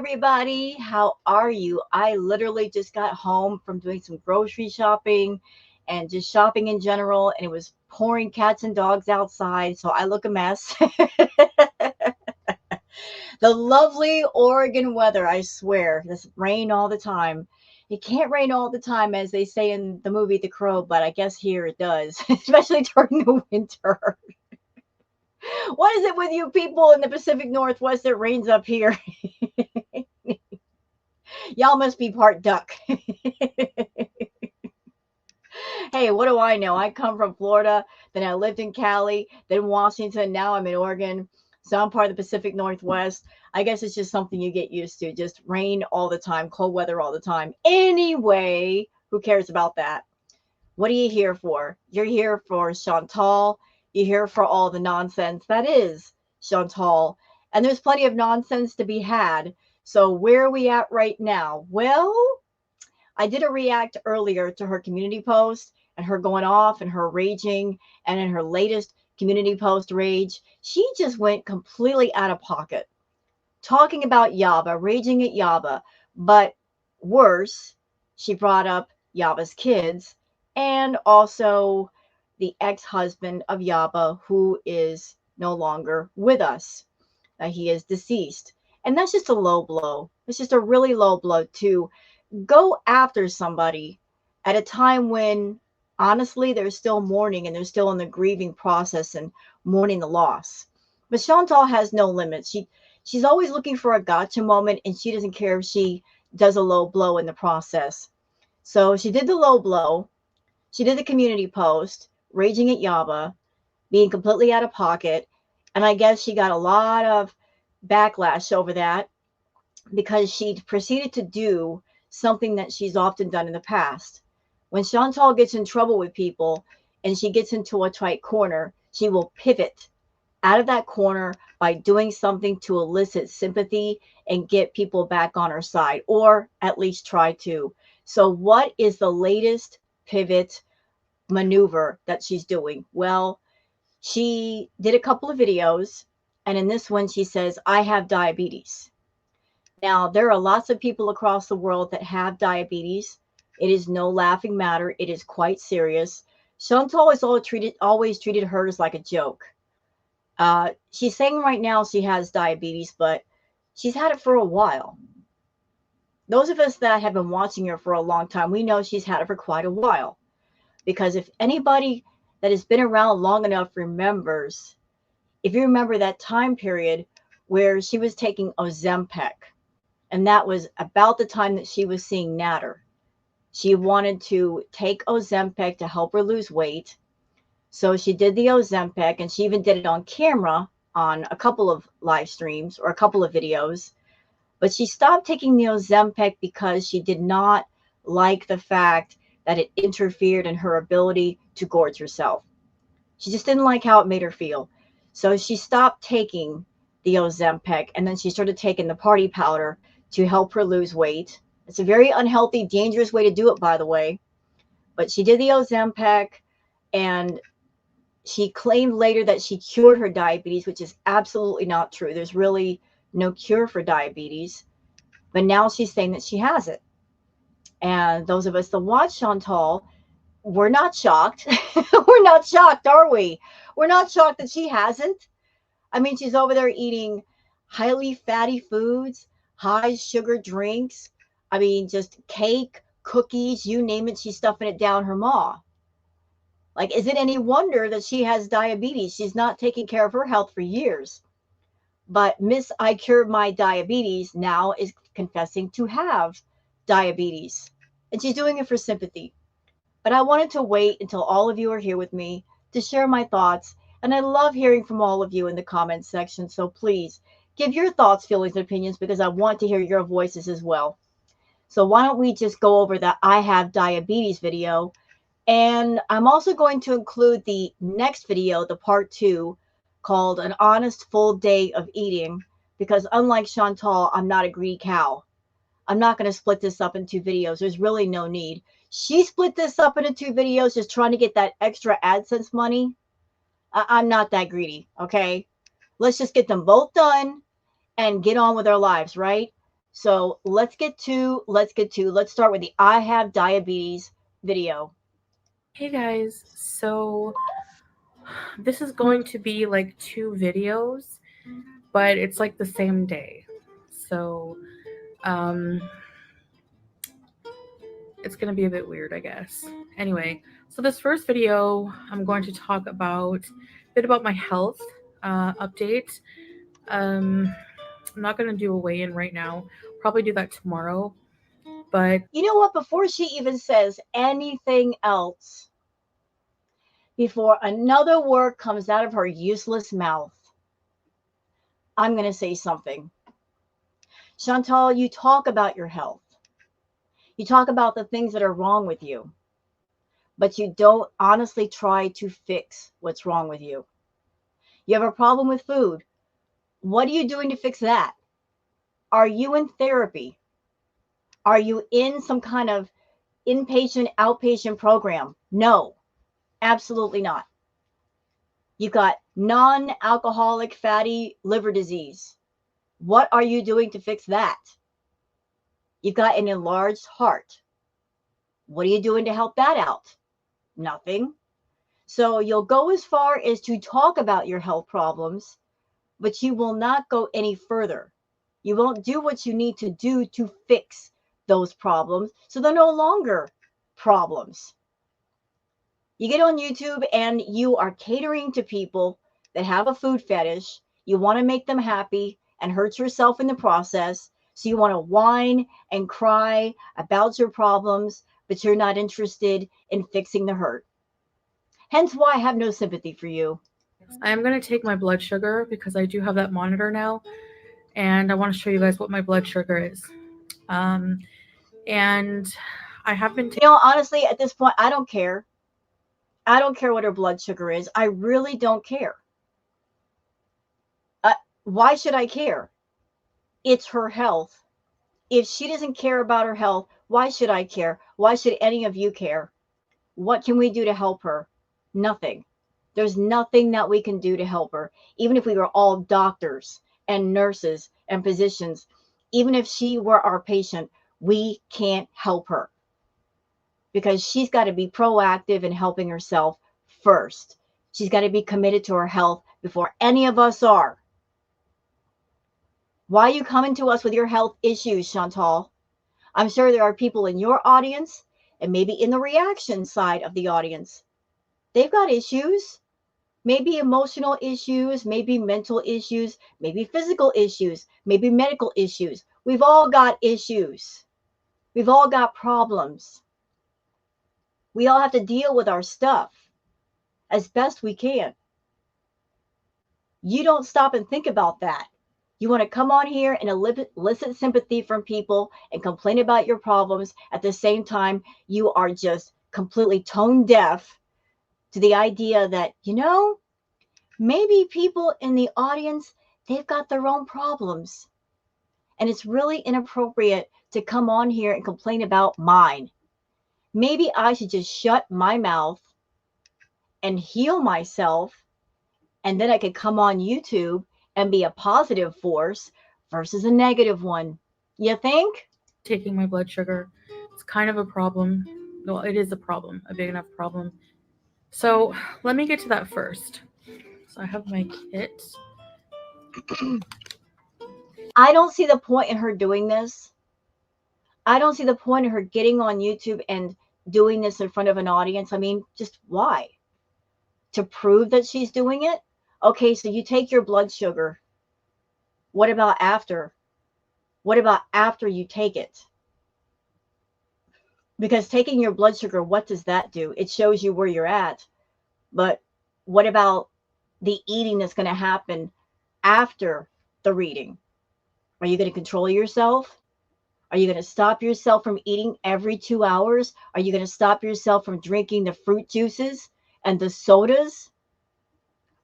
everybody. How are you? I literally just got home from doing some grocery shopping and just shopping in general, and it was pouring cats and dogs outside, so I look a mess. The lovely Oregon weather, I swear. This rain all the time. It can't rain all the time, as they say in the movie The Crow, but I guess here it does, especially during the winter. What is it with you people in the Pacific Northwest that rains up here? Y'all must be part duck. Hey, what do I know? I come from Florida, then I lived in Cali, then Washington, now I'm in Oregon. So I'm part of the Pacific Northwest. I guess it's just something you get used to. Just rain all the time, cold weather all the time. Anyway, who cares about that? What are you here for? You're here for Chantal. You're here for all the nonsense that is Chantal. And there's plenty of nonsense to be had. So where are we at right now? Well, I did a react earlier to her community post and her going off and her raging. And in her latest community post rage, she just went completely out of pocket, talking about Yaba, raging at Yaba. But worse, she brought up Yaba's kids and also the ex-husband of Yaba, who is no longer with us. He is deceased. And that's just a low blow. It's just a really low blow to go after somebody at a time when, honestly, they're still mourning and they're still in the grieving process and mourning the loss. But Chantal has no limits. She's always looking for a gotcha moment, and she doesn't care if she does a low blow in the process. So she did the low blow. She did the community post, raging at Yaba, being completely out of pocket. And I guess she got a lot of backlash over that because she proceeded to do something that she's often done in the past. When Chantal gets in trouble with people and she gets into a tight corner, she will pivot out of that corner by doing something to elicit sympathy and get people back on her side, or at least try to. So what is the latest pivot maneuver that she's doing? Well, she did a couple of videos, and in this one she says, I have diabetes. Now, there are lots of people across the world that have diabetes. It is no laughing matter. It is quite serious. Chantal has always treated hers like a joke. She's saying right now she has diabetes, but she's had it for a while. Those of us that have been watching her for a long time, we know she's had it for quite a while. Because if anybody that has been around long enough remembers, if you remember that time period where she was taking Ozempic, and that was about the time that she was seeing Natter. She wanted to take Ozempic to help her lose weight. So she did the Ozempic, and she even did it on camera on a couple of live streams or a couple of videos. But she stopped taking the Ozempic because she did not like the fact that it interfered in her ability to gorge herself. She just didn't like how it made her feel. So she stopped taking the Ozempic, and then she started taking the party powder to help her lose weight. It's a very unhealthy, dangerous way to do it, by the way. But she did the Ozempic, and she claimed later that she cured her diabetes, which is absolutely not true. There's really no cure for diabetes. But now she's saying that she has it. And those of us that watch Chantal, we're not shocked. We're not shocked, are we? We're not shocked that she hasn't. I mean, she's over there eating highly fatty foods, high sugar drinks. I mean, just cake, cookies, you name it, she's stuffing it down her maw. Like, is it any wonder that she has diabetes? She's not taking care of her health for years. But Miss I Cured My Diabetes now is confessing to have diabetes. And she's doing it for sympathy. But I wanted to wait until all of you are here with me to share my thoughts. And I love hearing from all of you in the comments section. So please give your thoughts, feelings, and opinions, because I want to hear your voices as well. So why don't we just go over that I have diabetes video. And I'm also going to include the next video, the part 2, called An Honest Full Day of Eating. Because unlike Chantal, I'm not a greedy cow. I'm not going to split this up in 2 videos. There's really no need. She split this up into 2 videos just trying to get that extra AdSense money. I'm not that greedy, okay? Let's just get them both done and get on with our lives, right? So let's start with the I have diabetes video. Hey guys, so this is going to be like two videos, but it's like the same day. So, um, it's going to be a bit weird, I guess. Anyway, so this first video, I'm going to talk about a bit about my health update. Um, I'm not going to do a weigh in right now, probably do that tomorrow. But You know what? Before she even says anything else, before another word comes out of her useless mouth, I'm going to say something. Chantal, you talk about your health. You talk about the things that are wrong with you, but you don't honestly try to fix what's wrong with you. You have a problem with food. What are you doing to fix that? Are you in therapy? Are you in some kind of inpatient, outpatient program? No, absolutely not. You've got non alcoholic fatty liver disease. What are you doing to fix that? You've got an enlarged heart. What are you doing to help that out? Nothing. So you'll go as far as to talk about your health problems, but you will not go any further. You won't do what you need to do to fix those problems. So they're no longer problems. You get on YouTube and you are catering to people that have a food fetish. You want to make them happy and hurt yourself in the process. So you want to whine and cry about your problems, but you're not interested in fixing the hurt. Hence why I have no sympathy for you. I am going to take my blood sugar because I do have that monitor now, and I want to show you guys what my blood sugar is. Um, and I have been taking. Honestly, at this point, I don't care. I don't care what her blood sugar is. I really don't care. Why should I care? It's her health. If she doesn't care about her health, why should I care? Why should any of you care? What can we do to help her? Nothing. There's nothing that we can do to help her. Even if we were all doctors and nurses and physicians, even if she were our patient, we can't help her because she's got to be proactive in helping herself first. She's got to be committed to her health before any of us are. Why are you coming to us with your health issues, Chantal? I'm sure there are people in your audience and maybe in the reaction side of the audience. They've got issues, maybe emotional issues, maybe mental issues, maybe physical issues, maybe medical issues. We've all got issues. We've all got problems. We all have to deal with our stuff as best we can. You don't stop and think about that. You want to come on here and elicit sympathy from people and complain about your problems. At the same time, you are just completely tone deaf to the idea that, maybe people in the audience, they've got their own problems. And it's really inappropriate to come on here and complain about mine. Maybe I should just shut my mouth and heal myself, and then I could come on YouTube and be a positive force versus a negative one. You think? Taking my blood sugar. It's kind of a problem. Well, it is a problem, a big enough problem. So let me get to that first. So I have my kit. I don't see the point in her doing this. I don't see the point in her getting on YouTube and doing this in front of an audience. I mean, just why? To prove that she's doing it? Okay, so you take your blood sugar. What about after? What about after you take it? Because taking your blood sugar, what does that do? It shows you where you're at. But what about the eating that's going to happen after the reading? Are you going to control yourself? Are you going to stop yourself from eating every 2 hours? Are you going to stop yourself from drinking the fruit juices and the sodas?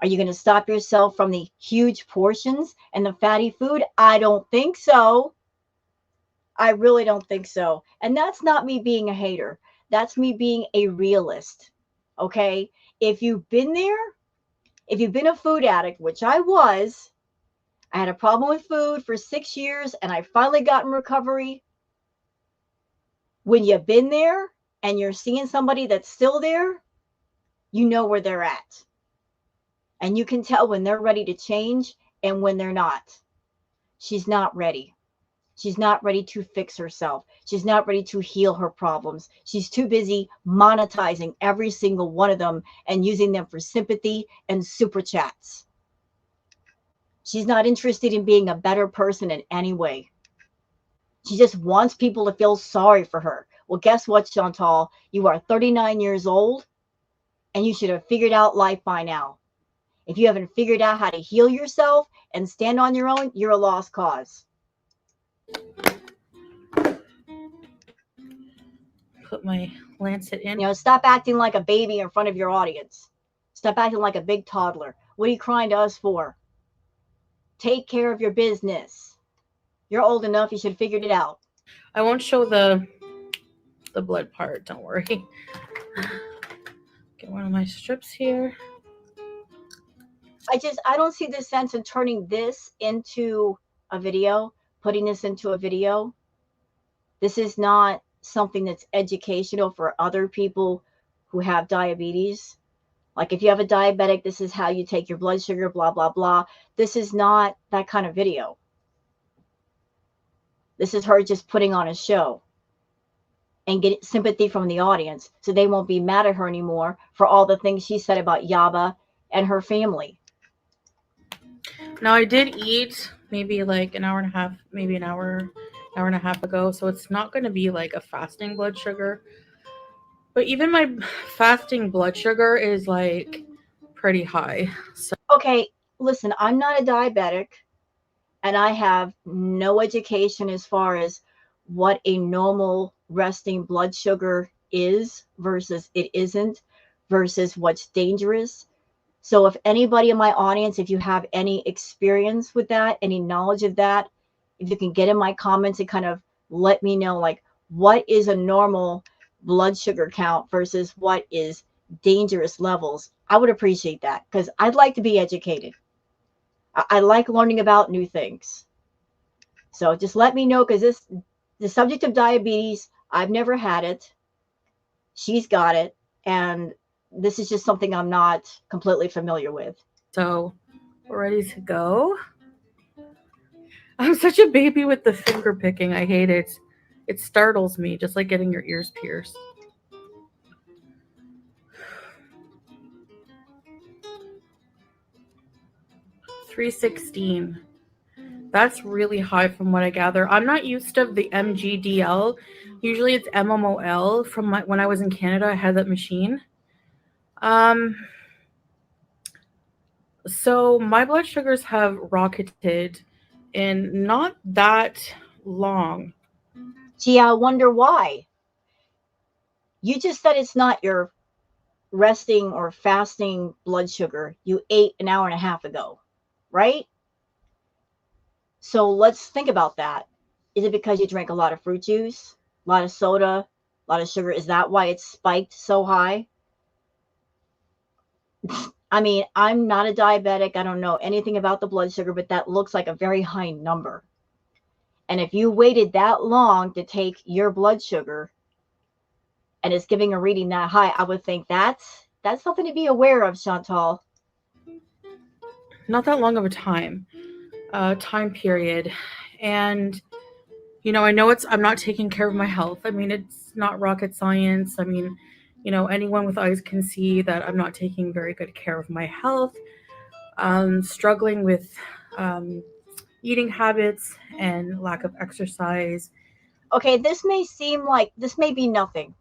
Are you going to stop yourself from the huge portions and the fatty food? I don't think so. I really don't think so. And that's not me being a hater. That's me being a realist. Okay? If you've been there, if you've been a food addict, which I was, I had a problem with food for 6 years and I finally got in recovery. When you've been there and you're seeing somebody that's still there, you know where they're at. And you can tell when they're ready to change and when they're not. She's not ready. She's not ready to fix herself. She's not ready to heal her problems. She's too busy monetizing every single one of them and using them for sympathy and super chats. She's not interested in being a better person in any way. She just wants people to feel sorry for her. Well, guess what, Chantal? You are 39 years old and you should have figured out life by now. If you haven't figured out how to heal yourself and stand on your own, you're a lost cause. Put my lancet in. You know, stop acting like a baby in front of your audience. Stop acting like a big toddler. What are you crying to us for? Take care of your business. You're old enough. You should have figured it out. I won't show the blood part. Don't worry. Get one of my strips here. I don't see the sense in turning this into a video, putting this into a video. This is not something that's educational for other people who have diabetes. Like if you have a diabetic, this is how you take your blood sugar, blah, blah, blah. This is not that kind of video. This is her just putting on a show and get sympathy from the audience so they won't be mad at her anymore for all the things she said about Yaba and her family. Now I did eat maybe like an hour and a half, maybe an hour and a half ago. So it's not going to be like a fasting blood sugar. But even my fasting blood sugar is like pretty high. So okay, listen, I'm not a diabetic and I have no education as far as what a normal resting blood sugar is versus it isn't versus what's dangerous. So if anybody in my audience, if you have any experience with that, any knowledge of that, if you can get in my comments and kind of let me know, like, what is a normal blood sugar count versus what is dangerous levels, I would appreciate that because I'd like to be educated. I like learning about new things. So just let me know because the subject of diabetes, I've never had it. She's got it. And this is just something I'm not completely familiar with. So we're ready to go. I'm such a baby with the finger picking. I hate it. It startles me, just like getting your ears pierced. $316. That's really high from what I gather. I'm not used to the MGDL. Usually it's MMOL. From when I was in Canada, I had that machine. So my blood sugars have rocketed in not that long. Gee, I wonder why. You just said it's not your resting or fasting blood sugar you ate an hour and a half ago, right? So let's think about that. Is it because you drank a lot of fruit juice, a lot of soda, a lot of sugar? Is that why it's spiked so high? I mean, I'm not a diabetic. I don't know anything about the blood sugar, but that looks like a very high number. And if you waited that long to take your blood sugar and it's giving a reading that high, I would think that's something to be aware of, Chantal. Not that long of a time period. And I know I'm not taking care of my health. I mean, it's not rocket science. I mean, anyone with eyes can see that I'm not taking very good care of my health. Struggling with eating habits and lack of exercise. Okay, this may be nothing.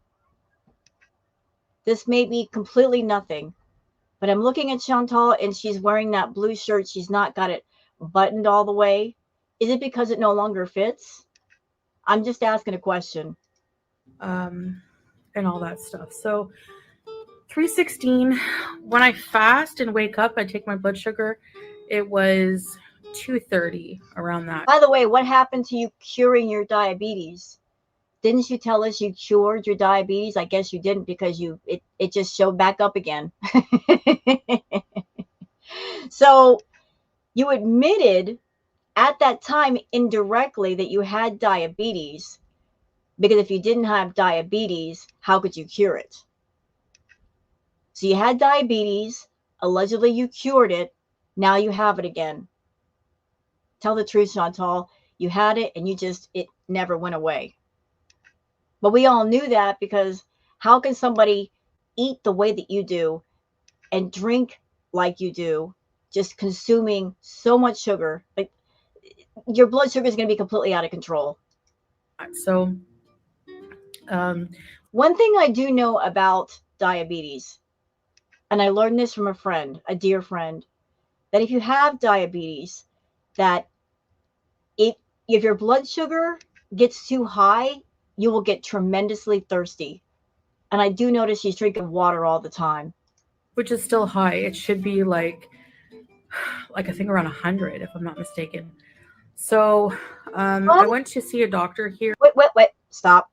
This may be completely nothing. But I'm looking at Chantal and she's wearing that blue shirt. She's not got it buttoned all the way. Is it because it no longer fits? I'm just asking a question. And all that stuff. So 316, when I fast and wake up, I take my blood sugar. It was 230, around that. By the way, what happened to you curing your diabetes? Didn't you tell us you cured your diabetes? I guess you didn't because it just showed back up again. So you admitted at that time indirectly that you had diabetes, because if you didn't have diabetes, how could you cure it? So you had diabetes, allegedly you cured it, now you have it again. Tell the truth, Chantal. You had it and it never went away. But we all knew that, because how can somebody eat the way that you do and drink like you do, just consuming so much sugar? Like, your blood sugar is going to be completely out of control. So, one thing I do know about diabetes, and I learned this from a friend, a dear friend, that if you have diabetes, that if your blood sugar gets too high, you will get tremendously thirsty. And I do notice she's drinking water all the time. which is still high. It should be like I think around 100, if I'm not mistaken. So, I went to see a doctor here. Wait, stop.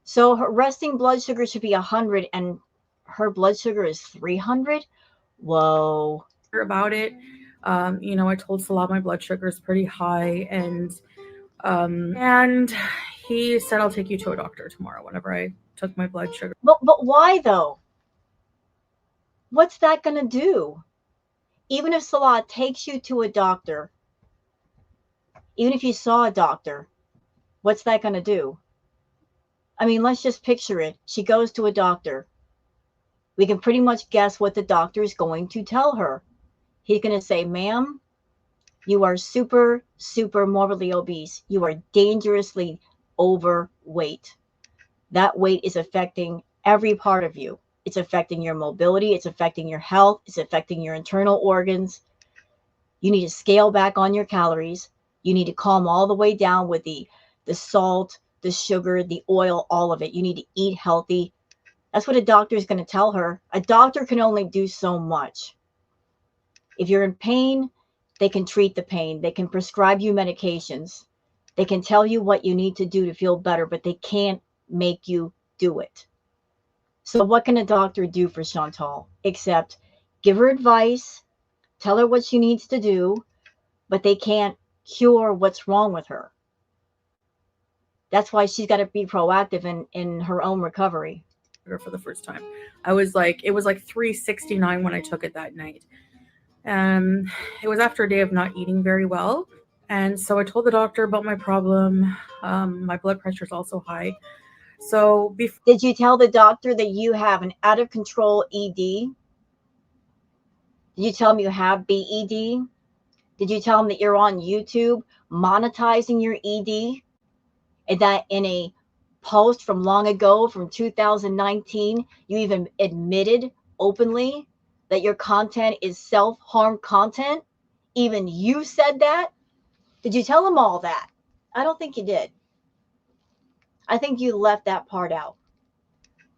So her resting blood sugar should be 100 and her blood sugar is 300? Whoa. About it. I told Salah my blood sugar is pretty high, and he said I'll take you to a doctor tomorrow whenever I took my blood sugar. But why though? What's that going to do? Even if Salah takes you to a doctor, even if you saw a doctor, what's that going to do? I mean, let's just picture it. She goes to a doctor. We can pretty much guess what the doctor is going to tell her. He's going to say, ma'am, you are super, super morbidly obese. You are dangerously overweight. That weight is affecting every part of you. It's affecting your mobility. It's affecting your health. It's affecting your internal organs. You need to scale back on your calories. You need to calm all the way down with the salt, the sugar, the oil, all of it. You need to eat healthy. That's what a doctor is going to tell her. A doctor can only do so much. If you're in pain, they can treat the pain. They can prescribe you medications. They can tell you what you need to do to feel better, but they can't make you do it. So what can a doctor do for Chantal except give her advice, tell her what she needs to do, but they can't cure what's wrong with her. That's why she's got to be proactive in her own recovery. For the first time, it was like 369 when I took it that night. It was after a day of not eating very well, and so I told the doctor about my problem. My blood pressure is also high. So did you tell the doctor that you have an out of control ED? Did you tell him you have BED? Did you tell him that you're on YouTube monetizing your ED? And that in a post from long ago, from 2019, you even admitted openly that your content is self-harm content? Even you said that? Did you tell him all that? I don't think you did. I think you left that part out.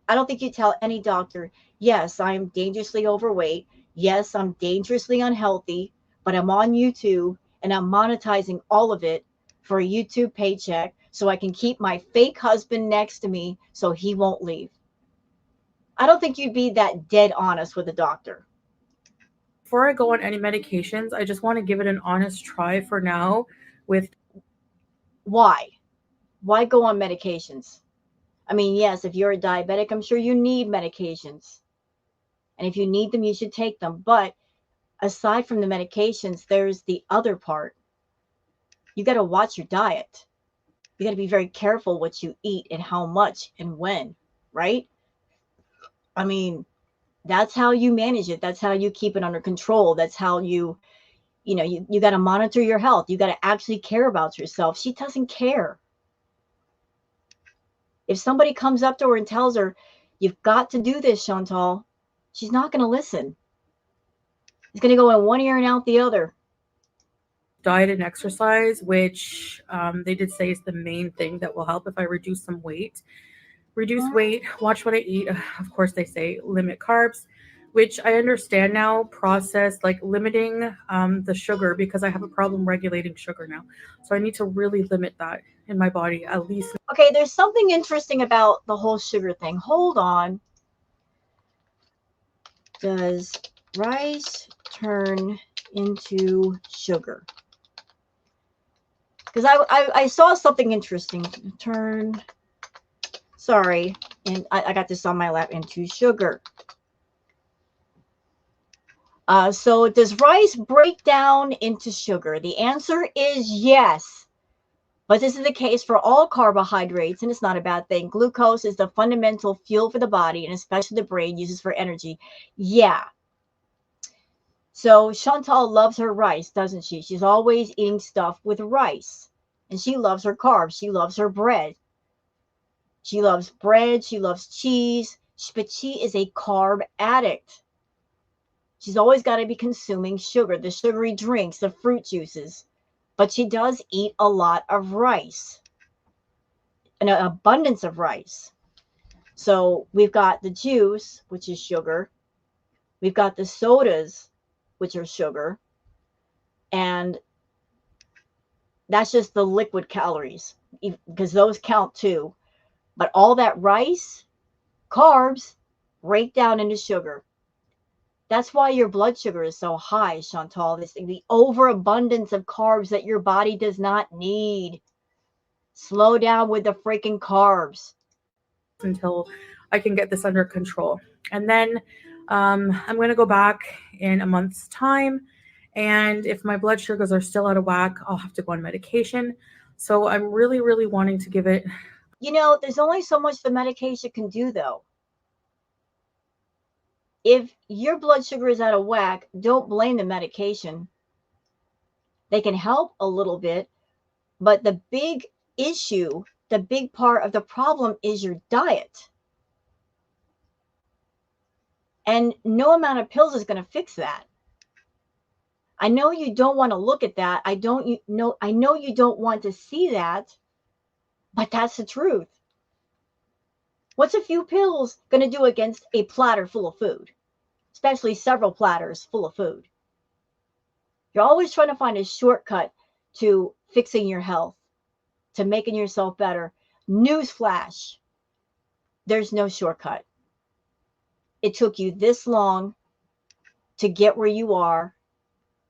I don't think you tell any doctor, yes, I am dangerously overweight. Yes, I'm dangerously unhealthy, but I'm on YouTube and I'm monetizing all of it for a YouTube paycheck so I can keep my fake husband next to me so he won't leave. I don't think you'd be that dead honest with a doctor. Before I go on any medications, I just want to give it an honest try for now with... Why? Why go on medications? I mean, yes, if you're a diabetic, I'm sure you need medications. And if you need them, you should take them. But aside from the medications, there's the other part. You got to watch your diet. You got to be very careful what you eat and how much and when, right? I mean, that's how you manage it. That's how you keep it under control. That's how you got to monitor your health. You got to actually care about yourself. She doesn't care. If somebody comes up to her and tells her, you've got to do this, Chantal, she's not going to listen. It's going to go in one ear and out the other. Diet and exercise, which they did say is the main thing that will help if I reduce some weight. Reduce weight, watch what I eat. Of course, they say limit carbs, which I understand now. Process, like limiting the sugar, because I have a problem regulating sugar now. So I need to really limit that in my body, at least. Okay, there's something interesting about the whole sugar thing. Hold on. Does rice turn into sugar? because I saw something interesting. Turn, sorry, and I got this on my lap, into sugar. So does rice break down into sugar? The answer is yes. But this is the case for all carbohydrates, and it's not a bad thing. Glucose is the fundamental fuel for the body, and especially the brain uses for energy. Yeah. So Chantal loves her rice, doesn't she? She's always eating stuff with rice. And she loves her carbs. She loves her bread. She loves bread. She loves cheese. But she is a carb addict. She's always got to be consuming sugar, the sugary drinks, the fruit juices. But she does eat a lot of rice, an abundance of rice. So we've got the juice, which is sugar. We've got the sodas, which are sugar. And that's just the liquid calories, because those count too. But all that rice, carbs, break down into sugar. That's why your blood sugar is so high, Chantal. This the overabundance of carbs that your body does not need. Slow down with the freaking carbs. Until I can get this under control. And then I'm going to go back in a month's time. And if my blood sugars are still out of whack, I'll have to go on medication. So I'm really, really wanting to give it. You know, there's only so much the medication can do, though. If your blood sugar is out of whack, don't blame the medication. They can help a little bit, but the big issue, the big part of the problem is your diet. And no amount of pills is going to fix that. I know you don't want to look at that. I know you don't want to see that, but that's the truth. What's a few pills going to do against a platter full of food, especially several platters full of food? You're always trying to find a shortcut to fixing your health, to making yourself better. Newsflash, there's no shortcut. It took you this long to get where you are.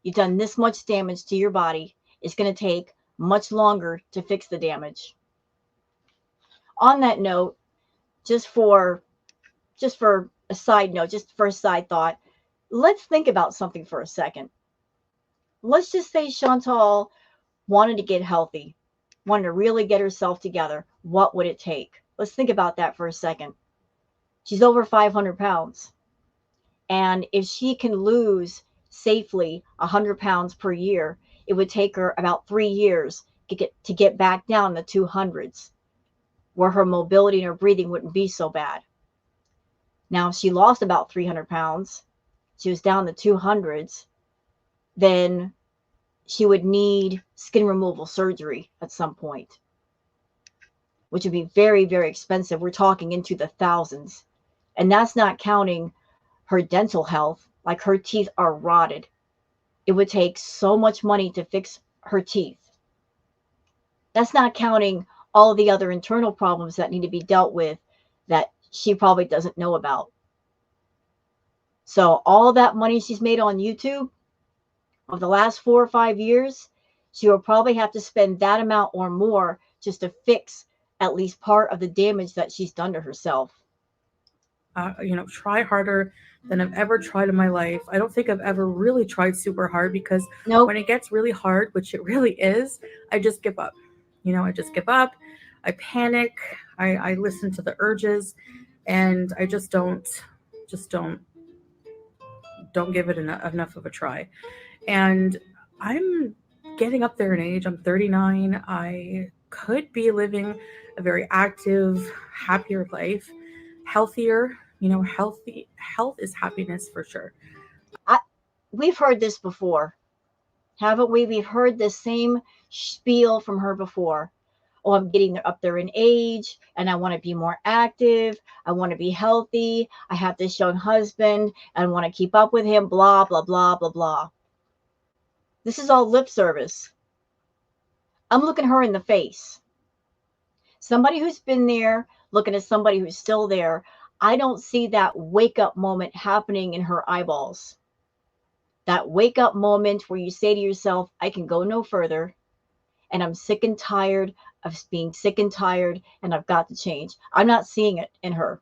You've done this much damage to your body. It's going to take much longer to fix the damage. On that note, just for a side note, just for a side thought, let's think about something for a second. Let's just say Chantal wanted to get healthy, wanted to really get herself together. What would it take? Let's think about that for a second. She's over 500 pounds. And if she can lose safely 100 pounds per year, it would take her about 3 years to get back down the 200s, where her mobility and her breathing wouldn't be so bad. Now, if she lost about 300 pounds, she was down the 200s, then she would need skin removal surgery at some point, which would be very, very expensive. We're talking into the thousands. And that's not counting her dental health, like her teeth are rotted. It would take so much money to fix her teeth. That's not counting all the other internal problems that need to be dealt with that she probably doesn't know about. So all that money she's made on YouTube over the last 4 or 5 years, she will probably have to spend that amount or more just to fix at least part of the damage that she's done to herself. Try harder than I've ever tried in my life. I don't think I've ever really tried super hard, because Nope. when it gets really hard, which it really is, I just give up. I just give up. I panic. I listen to the urges, and I just don't give it enough of a try. And I'm getting up there in age. I'm 39. I could be living a very active, happier life, healthier. Health is happiness for sure. We've heard this before, haven't we? We've heard the same spiel from her before. Oh, I'm getting up there in age and I want to be more active. I want to be healthy. I have this young husband and want to keep up with him, blah, blah, blah, blah, blah. This is all lip service. I'm looking her in the face. Somebody who's been there, looking at somebody who's still there. I don't see that wake up moment happening in her eyeballs. That wake up moment where you say to yourself, I can go no further. and I'm sick and tired of being sick and tired, and I've got to change. I'm not seeing it in her.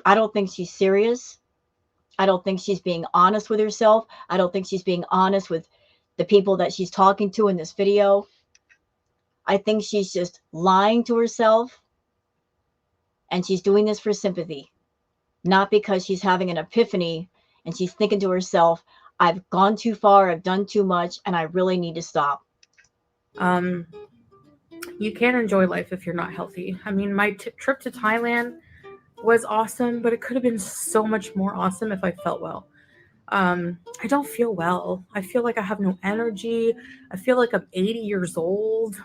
I don't think she's serious. I don't think she's being honest with herself. I don't think she's being honest with the people that she's talking to in this video. I think she's just lying to herself, and she's doing this for sympathy, not because she's having an epiphany and she's thinking to herself, I've gone too far, I've done too much, and I really need to stop. You can't enjoy life if you're not healthy. I mean, my trip to Thailand was awesome, but it could have been so much more awesome if I felt well. I don't feel well. I feel like I have no energy. I feel like I'm 80 years old.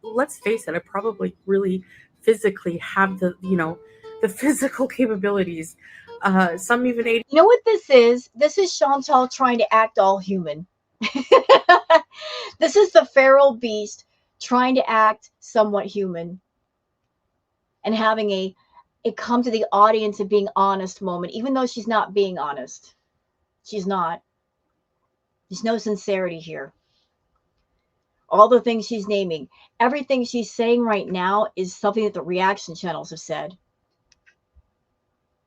Let's face it, I probably really physically have the physical capabilities. Some even 80. You know what this is? This is Chantal trying to act all human. This is the feral beast trying to act somewhat human and having a come to the audience and being honest moment, even though she's not being honest. She's not. There's no sincerity here. All the things she's naming, everything she's saying right now is something that the reaction channels have said.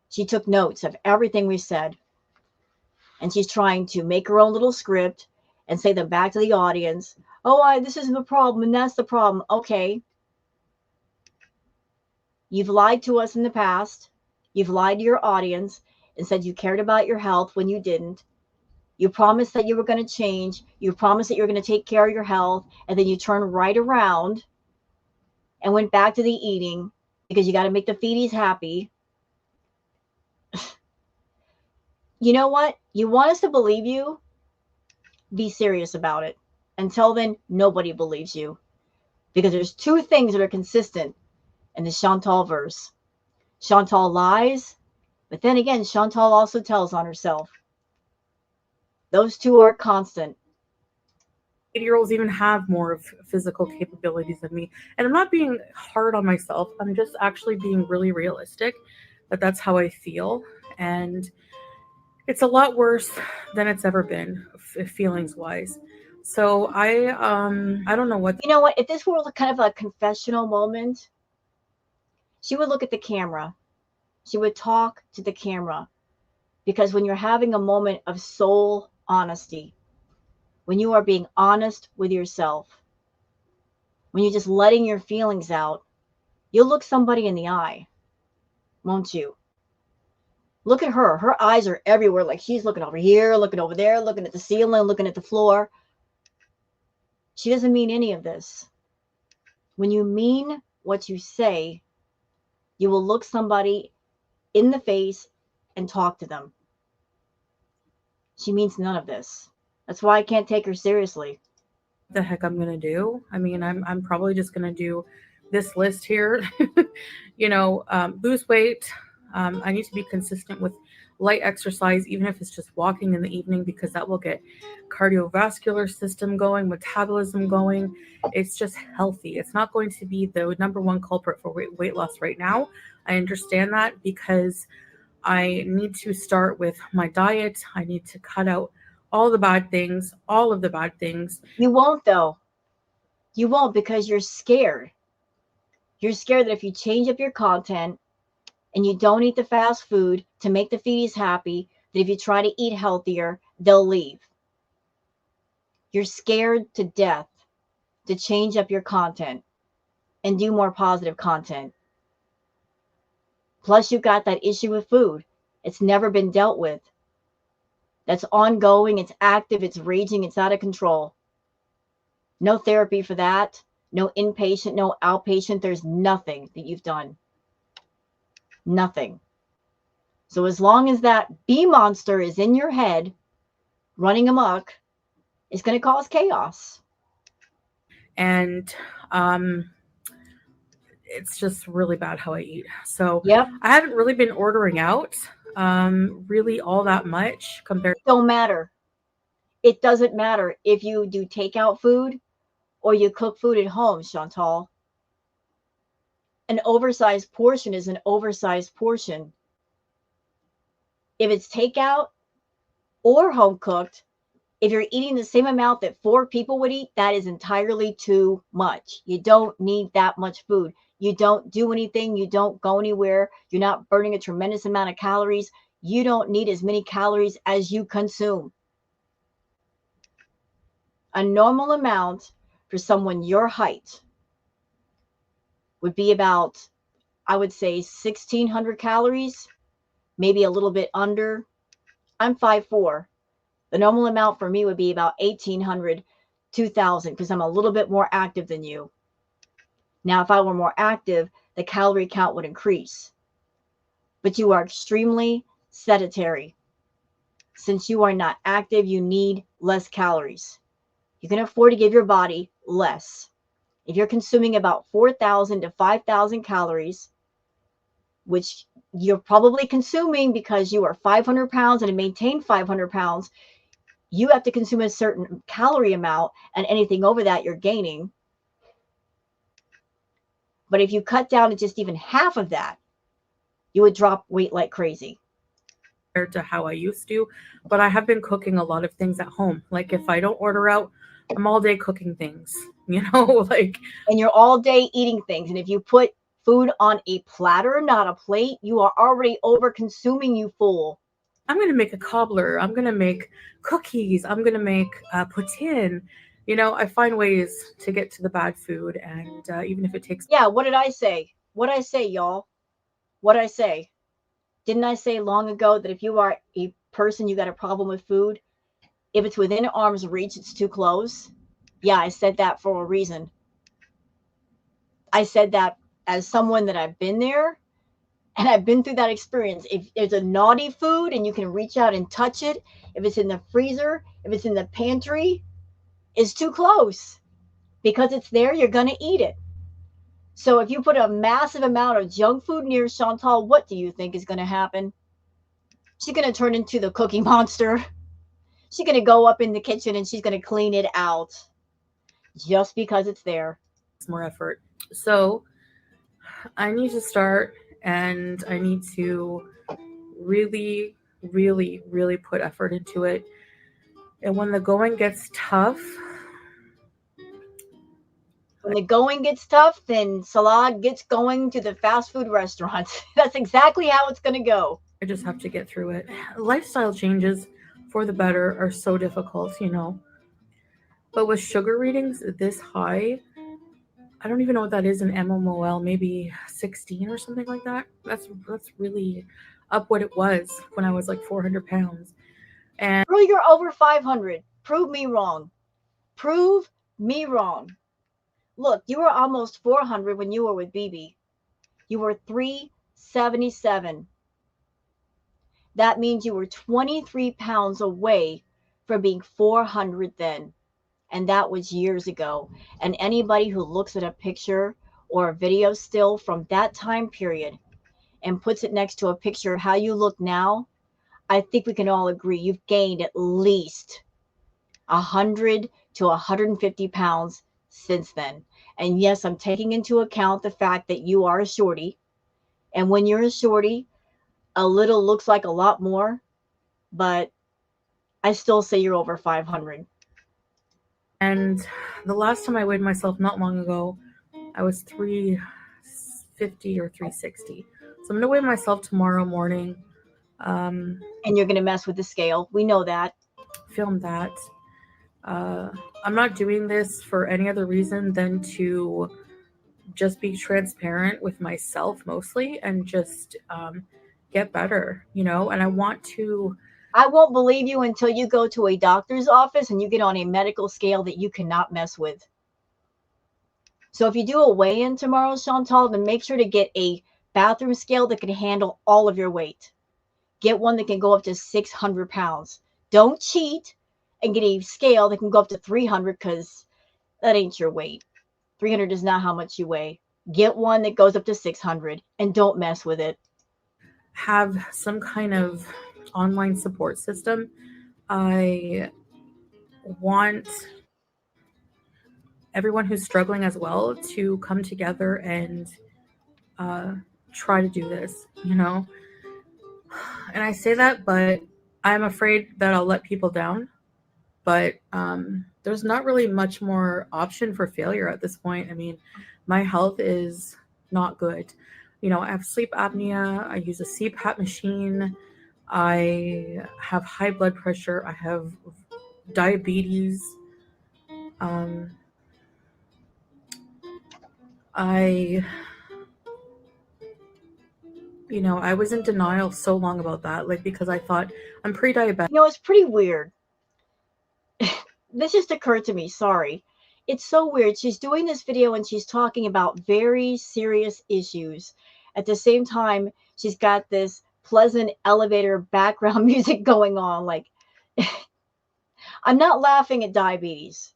She took notes of everything we said, and she's trying to make her own little script and say them back to the audience. Oh, this isn't the problem, and that's the problem. Okay. You've lied to us in the past. You've lied to your audience and said you cared about your health when you didn't. You promised that you were going to change. You promised that you were going to take care of your health. And then you turned right around and went back to the eating because you got to make the feedies happy. You know what? You want us to believe you? Be serious about it. Until then, nobody believes you. Because there's two things that are consistent in the Chantal verse. Chantal lies, but then again, Chantal also tells on herself. Those two are constant. 80-year-olds even have more of physical capabilities than me. And I'm not being hard on myself. I'm just actually being really realistic that that's how I feel. And it's a lot worse than it's ever been, feelings wise. So I don't know what. You know what? If this were kind of a confessional moment, she would look at the camera. She would talk to the camera. Because when you're having a moment of soul honesty, when you are being honest with yourself, when you're just letting your feelings out, you'll look somebody in the eye, won't you? Look at her. Her eyes are everywhere. Like she's looking over here, looking over there, looking at the ceiling, looking at the floor. She doesn't mean any of this. When you mean what you say, you will look somebody in the face and talk to them. She means none of this. That's why I can't take her seriously. What the heck I'm gonna do? I mean, I'm probably just gonna do this list here. Lose weight. I need to be consistent with light exercise, even if it's just walking in the evening, because that will get cardiovascular system going, metabolism going. It's just healthy. It's not going to be the number one culprit for weight loss right now. I understand that because I need to start with my diet. I need to cut out all of the bad things. You won't, though. You won't because you're scared. You're scared that if you change up your content and you don't eat the fast food to make the feedies happy, that if you try to eat healthier, they'll leave. You're scared to death to change up your content and do more positive content. Plus, you've got that issue with food. It's never been dealt with. That's ongoing, it's active, it's raging, it's out of control. No therapy for that. No inpatient, no outpatient. There's nothing that you've done. Nothing. So as long as that bee monster is in your head, running amok, it's going to cause chaos. And it's just really bad how I eat. So yep. I haven't really been ordering out really all that much compared. It don't matter. It doesn't matter if you do takeout food or you cook food at home, Chantal. An oversized portion is an oversized portion. If it's takeout or home cooked, If you're eating the same amount that 4 people would eat, that is entirely too much. You don't need that much food. You don't do anything. You don't go anywhere. You're not burning a tremendous amount of calories. You don't need as many calories as you consume. A normal amount for someone your height would be about, I would say, 1,600 calories, maybe a little bit under. I'm 5'4". The normal amount for me would be about 1,800, 2,000, because I'm a little bit more active than you. Now, if I were more active, the calorie count would increase. But you are extremely sedentary. Since you are not active, you need less calories. You can afford to give your body less. If you're consuming about 4,000 to 5,000 calories, which you're probably consuming because you are 500 pounds and to maintain 500 pounds, you have to consume a certain calorie amount, and anything over that you're gaining. But if you cut down to just even half of that, you would drop weight like crazy. Compared to how I used to, but I have been cooking a lot of things at home. Like if I don't order out, I'm all day cooking things, like And you're all day eating things. And if you put food on a platter, not a plate, you are already over consuming, you fool. I'm going to make a cobbler. I'm going to make cookies. I'm going to make poutine. I find ways to get to the bad food. And even if it takes. Yeah, what did I say? What did I say, y'all? What did I say? Didn't I say long ago that if you are a person, you got a problem with food, if it's within arm's reach, it's too close? Yeah, I said that for a reason. I said that as someone that I've been there and I've been through that experience. If there's a naughty food and you can reach out and touch it, if it's in the freezer, if it's in the pantry, it's too close. Because it's there, you're going to eat it. So if you put a massive amount of junk food near Chantal, what do you think is going to happen? She's going to turn into the Cookie Monster. She's going to go up in the kitchen and she's going to clean it out just because it's there. More effort. So I need to start, and I need to really, really, really put effort into it. And when the going gets tough, When the going gets tough, then Salad gets going to the fast food restaurants. That's exactly how it's going to go. I just have to get through it. Lifestyle changes for the better are so difficult. But with sugar readings this high, I don't even know what that is in mmol, maybe 16 or something like that. That's really up what it was when I was like 400 pounds. And Girl, you're over 500. Prove me wrong. Prove me wrong. Look, you were almost 400 when you were with BB. You were 377. That means you were 23 pounds away from being 400 then. And that was years ago. And anybody who looks at a picture or a video still from that time period and puts it next to a picture of how you look now, I think we can all agree you've gained at least 100 to 150 pounds since then. And yes, I'm taking into account the fact that you are a shorty. And when you're a shorty, a little looks like a lot more, but I still say you're over 500. and the last time I weighed myself not long ago, I was 350 or 360. So I'm gonna weigh myself tomorrow morning. And you're going to mess with the scale. We know that. Film that. I'm not doing this for any other reason than to just be transparent with myself mostly, and just get better, and I want to. I won't believe you until you go to a doctor's office and you get on a medical scale that you cannot mess with. So if you do a weigh-in tomorrow, Chantal, then make sure to get a bathroom scale that can handle all of your weight. Get one that can go up to 600 pounds. Don't cheat and get a scale that can go up to 300, because that ain't your weight. 300 is not how much you weigh. Get one that goes up to 600 and don't mess with it. Have some kind of online support system. I want everyone who's struggling as well to come together and uh, try to do this. And I say that, but I'm afraid that I'll let people down. but there's not really much more option for failure at this point. I mean, my health is not good. You know, I have sleep apnea, I use a CPAP machine, I have high blood pressure, I have diabetes. Um, I, I was in denial so long about that, like because I thought I'm pre-diabetic. It's pretty weird. This just occurred to me. Sorry. It's so weird. She's doing this video and she's talking about very serious issues. At the same time, she's got this pleasant elevator background music going on. Like, I'm not laughing at diabetes.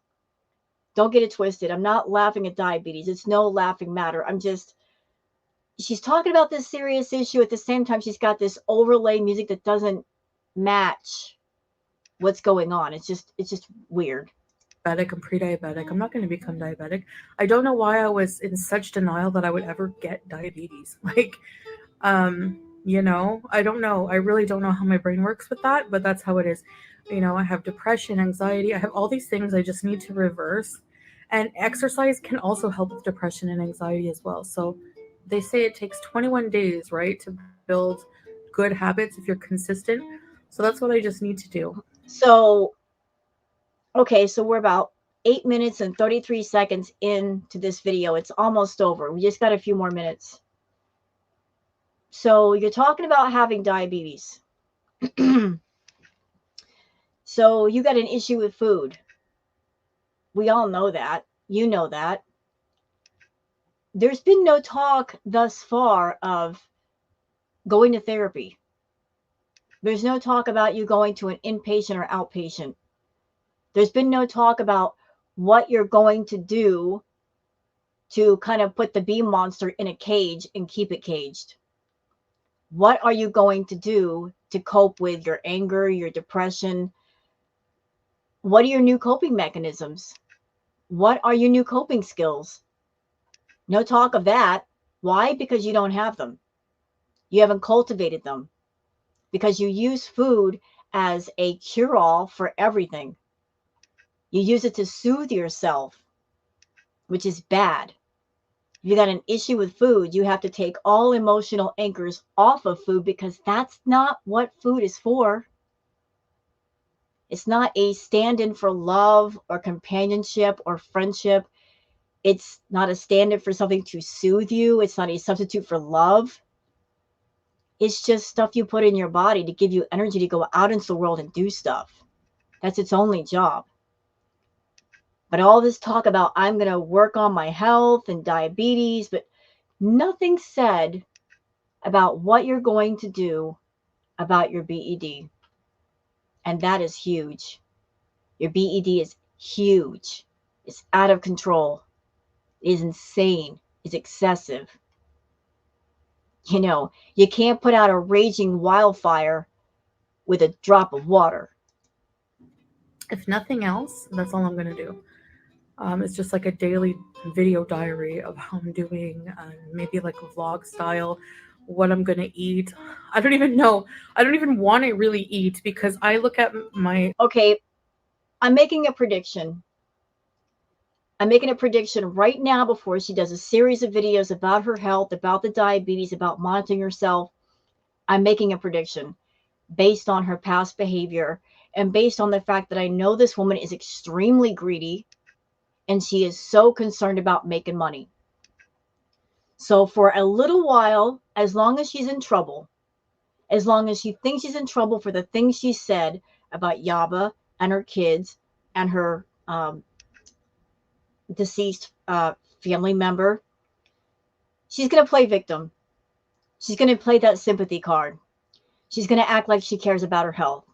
Don't get it twisted. I'm not laughing at diabetes. It's no laughing matter. She's talking about this serious issue. At the same time, she's got this overlay music that doesn't match what's going on. It's just weird. I'm pre-diabetic. I'm not going to become diabetic. I don't know why I was in such denial that I would ever get diabetes. Like, I don't know. I really don't know how my brain works with that, but that's how it is. I have depression, anxiety. I have all these things I just need to reverse. And exercise can also help with depression and anxiety as well. So they say it takes 21 days, right, to build good habits if you're consistent. So that's what I just need to do. So, okay, so we're about 8 minutes and 33 seconds into this video. It's almost over. We just got a few more minutes. So you're talking about having diabetes. So you got an issue with food. We all know that. You know that. There's been no talk thus far of going to therapy. There's no talk about you going to an inpatient or outpatient. There's been no talk about what you're going to do to kind of put the bee monster in a cage and keep it caged. What are you going to do to cope with your anger, your depression? What are your new coping mechanisms? What are your new coping skills? No talk of that. Why? Because you don't have them. You haven't cultivated them. Because you use food as a cure-all for everything. You use it to soothe yourself, which is bad. If you got an issue with food, you have to take all emotional anchors off of food because that's not what food is for. It's not a stand-in for love or companionship or friendship. It's not a stand-in for something to soothe you. It's not a substitute for love. It's just stuff you put in your body to give you energy to go out into the world and do stuff. That's its only job. But all this talk about I'm going to work on my health and diabetes, but nothing said about what you're going to do about your BED. And that is huge. Your BED is huge. It's out of control. It is insane. It's excessive. You can't put out a raging wildfire with a drop of water. If nothing else, that's all I'm going to do. It's just like a daily video diary of how I'm doing, maybe like a vlog style, what I'm going to eat. I don't even know. I don't even want to really eat because I look at my. Okay, I'm making a prediction. I'm making a prediction right now before she does a series of videos about her health, about the diabetes, about monitoring herself. I'm making a prediction based on her past behavior and based on the fact that I know this woman is extremely greedy and she is so concerned about making money. So for a little while, as long as she's in trouble, as long as she thinks she's in trouble for the things she said about Yaba and her kids and her deceased family member, she's going to play victim. She's going to play that sympathy card. She's going to act like she cares about her health.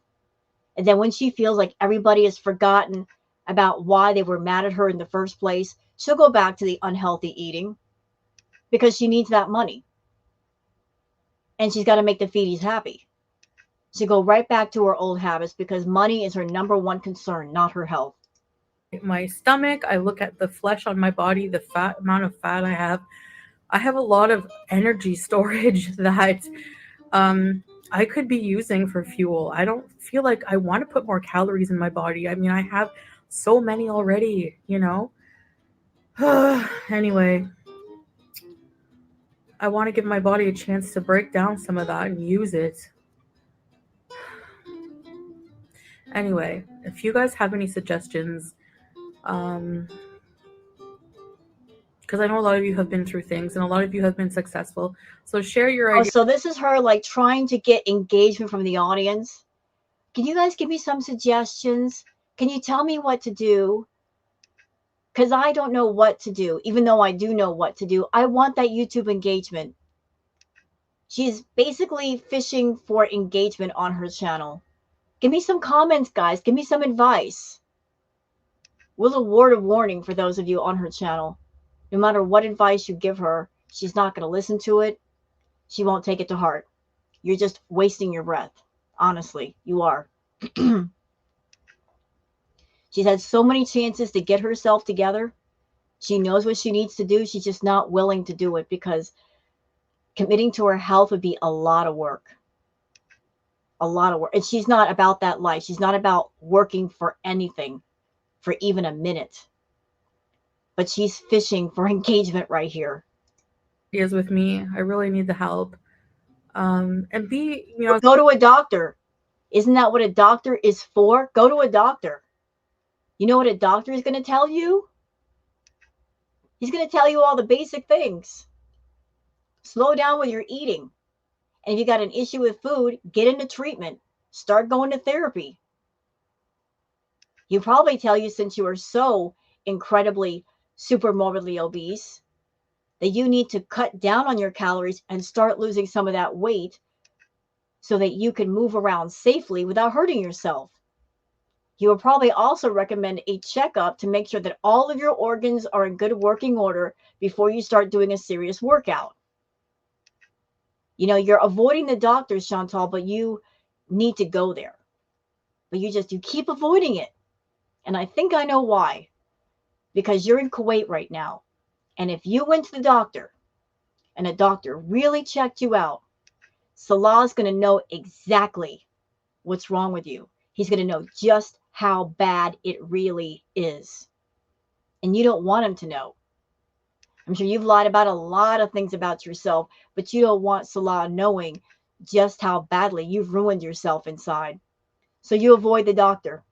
And then when she feels like everybody has forgotten about why they were mad at her in the first place, she'll go back to the unhealthy eating because she needs that money. And she's got to make the feedies happy. She'll go right back to her old habits because money is her number one concern, not her health. My stomach, I look at the flesh on my body, the fat amount of fat I have. I have a lot of energy storage that I could be using for fuel. I don't feel like I want to put more calories in my body. I mean, I have so many already, you know? Anyway, I want to give my body a chance to break down some of that and use it. Anyway, if you guys have any suggestions, um, because I know a lot of you have been through things and a lot of you have been successful. So share your Oh, ideas. so this is her like trying to get engagement from the audience. Can you guys give me some suggestions? Can you tell me what to do? Because I don't know what to do, even though I do know what to do. I want that YouTube engagement. She's basically fishing for engagement on her channel. Give me some comments, guys. Give me some advice. With a word of warning for those of you on her channel. No matter what advice you give her, she's not going to listen to it. She won't take it to heart. You're just wasting your breath. Honestly, you are. She's had so many chances to get herself together. She knows what she needs to do. She's just not willing to do it because committing to her health would be a lot of work. A lot of work. And she's not about that life. She's not about working for anything for even a minute. But she's fishing for engagement right here. Ideas with me. I really need the help. And be, you know, Go to a doctor. Isn't that what a doctor is for? Go to a doctor. You know what a doctor is going to tell you? He's going to tell you all the basic things. Slow down with your eating. And if you got an issue with food, get into treatment. Start going to therapy. He'll probably tell you, since you are so incredibly super morbidly obese, that you need to cut down on your calories and start losing some of that weight so that you can move around safely without hurting yourself. He will probably also recommend a checkup to make sure that all of your organs are in good working order before you start doing a serious workout. You know, you're avoiding the doctors, Chantal, but you need to go there. But you keep avoiding it. And I think I know why. Because you're in Kuwait right now. And if you went to the doctor and a doctor really checked you out, Salah is going to know exactly what's wrong with you. He's going to know just how bad it really is. And you don't want him to know. I'm sure you've lied about a lot of things about yourself, but you don't want Salah knowing just how badly you've ruined yourself inside. So you avoid the doctor.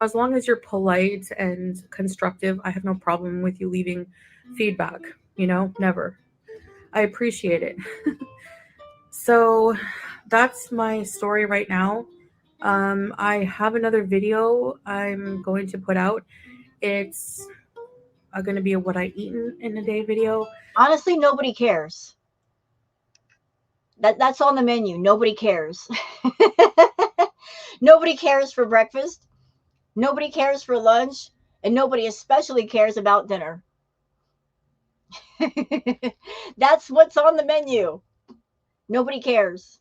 as long as you're polite and constructive, I have no problem with you leaving feedback, you know, never. I appreciate it. So that's my story right now. I have another video I'm going to put out. It's going to be a what I eat in a day video. Honestly, nobody cares. That's on the menu. Nobody cares. Nobody cares for breakfast. Nobody cares for lunch. And nobody especially cares about dinner. That's what's on the menu. Nobody cares.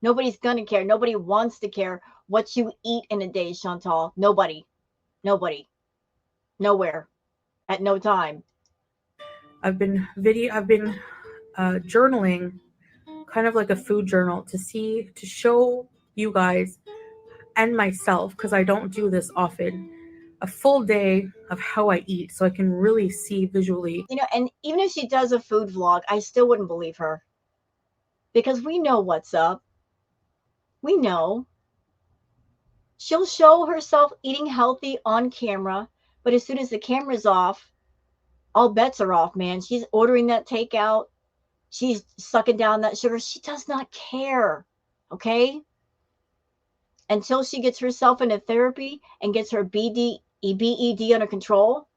Nobody's going to care. Nobody wants to care what you eat in a day, Chantal. Nobody. Nobody. Nowhere. At no time. I've been journaling, kind of like a food journal, to show you guys and myself, because I don't do this often, a full day of how I eat so I can really see visually. You know, and even if she does a food vlog, I still wouldn't believe her. Because we know what's up. We know. She'll show herself eating healthy on camera, but as soon as the camera's off, all bets are off, man. She's ordering that takeout. She's sucking down that sugar. She does not care. Okay? Until she gets herself into therapy and gets her BED under control,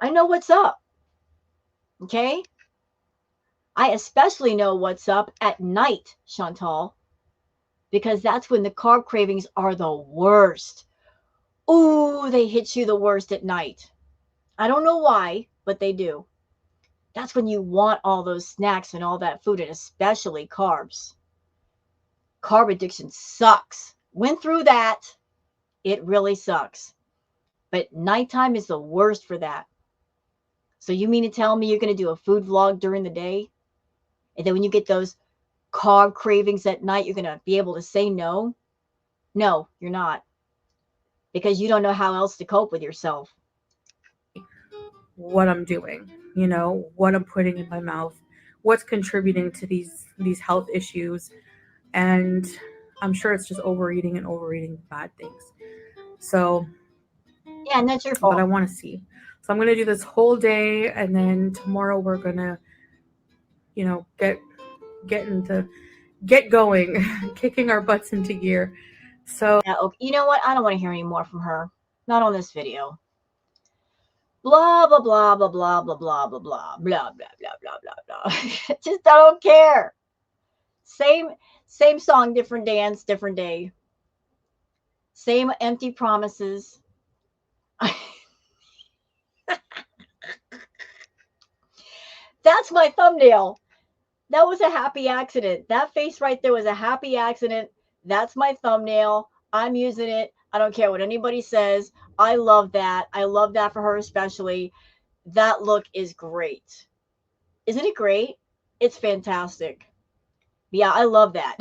I know what's up. Okay? I especially know what's up at night, Chantal, because that's when the carb cravings are the worst. Ooh, they hit you the worst at night. I don't know why, but they do. That's when you want all those snacks and all that food, and especially carbs. Carb addiction sucks. Went through that. It really sucks. But nighttime is the worst for that. So you mean to tell me you're going to do a food vlog during the day? And then when you get those carb cravings at night, you're going to be able to say no? No, you're not. Because you don't know how else to cope with yourself. What I'm doing, what I'm putting in my mouth, what's contributing to these health issues, and I'm sure it's just overeating bad things. So, Yeah, and that's your but I fault. want to see. So I'm going to do this whole day, and then tomorrow we're going to, get into get going, kicking our butts into gear. So Yeah, okay. You know what? I don't want to hear any more from her. Not on this video. Blah blah blah blah blah blah blah blah blah blah blah blah blah blah blah. Just I don't care. Same same song, different dance, different day. Same empty promises. That's my thumbnail. That was a happy accident. That face right there was a happy accident. That's my thumbnail. I'm using it. I don't care what anybody says. I love that. I love that for her especially. That look is great. Isn't it great? It's fantastic. Yeah, I love that.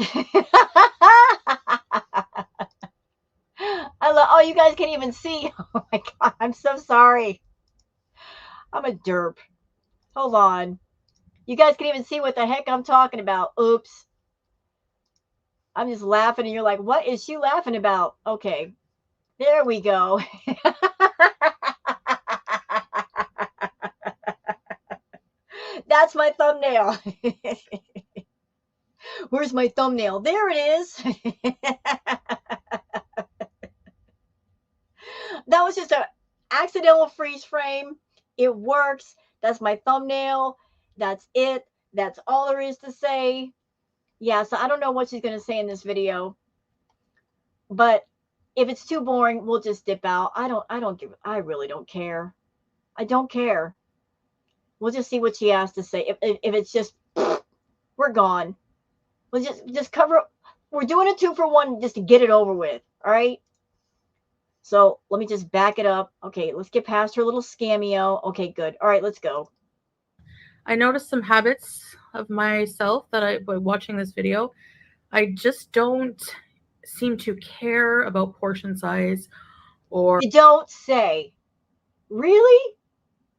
I love. Oh, you guys can't even see. Oh my god, I'm so sorry. I'm a derp. Hold on. You guys can even see what the heck I'm talking about. Oops. I'm just laughing, and you're like, what is she laughing about? Okay, there we go. That's my thumbnail. Where's my thumbnail? There it is. That was just an accidental freeze frame. It works. That's my thumbnail. That's it. That's all there is to say. Yeah, so I don't know what she's going to say in this video, but if it's too boring, we'll just dip out. I really don't care. I don't care. We'll just see what she has to say. If it's just, we're gone. We'll just cover. We're doing a 2-for-1 just to get it over with. All right. So let me just back it up. Okay, let's get past her little scameo. Okay, good. All right, let's go. I noticed some habits of myself that by watching this video, I just don't seem to care about portion size or You don't say. Really?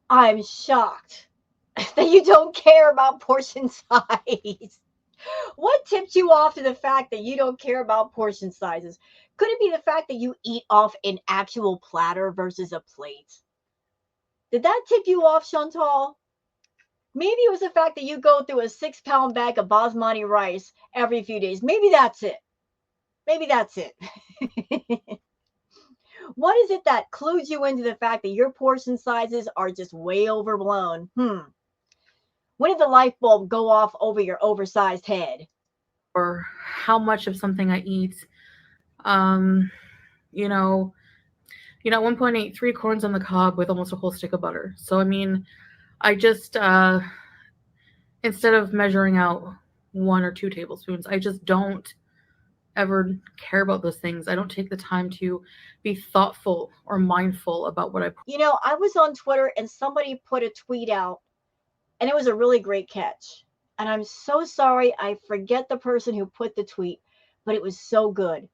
I'm shocked that you don't care about portion size. What tipped you off to the fact that you don't care about portion sizes? Could it be the fact that you eat off an actual platter versus a plate? Did that tip you off, Chantal? Maybe it was the fact that you go through a 6-pound bag of basmati rice every few days. Maybe that's it. Maybe that's it. What is it that clues you into the fact that your portion sizes are just way overblown? When did the light bulb go off over your oversized head? how much of something I eat. Um, you know, at one point I ate 3 corns on the cob with almost a whole stick of butter. So I mean, I just instead of measuring out 1 or 2 tablespoons, I just don't ever care about those things. I don't take the time to be thoughtful or mindful about what I put. I was on Twitter and somebody put a tweet out, and it was a really great catch. And I'm so sorry, I forget the person who put the tweet, but it was so good.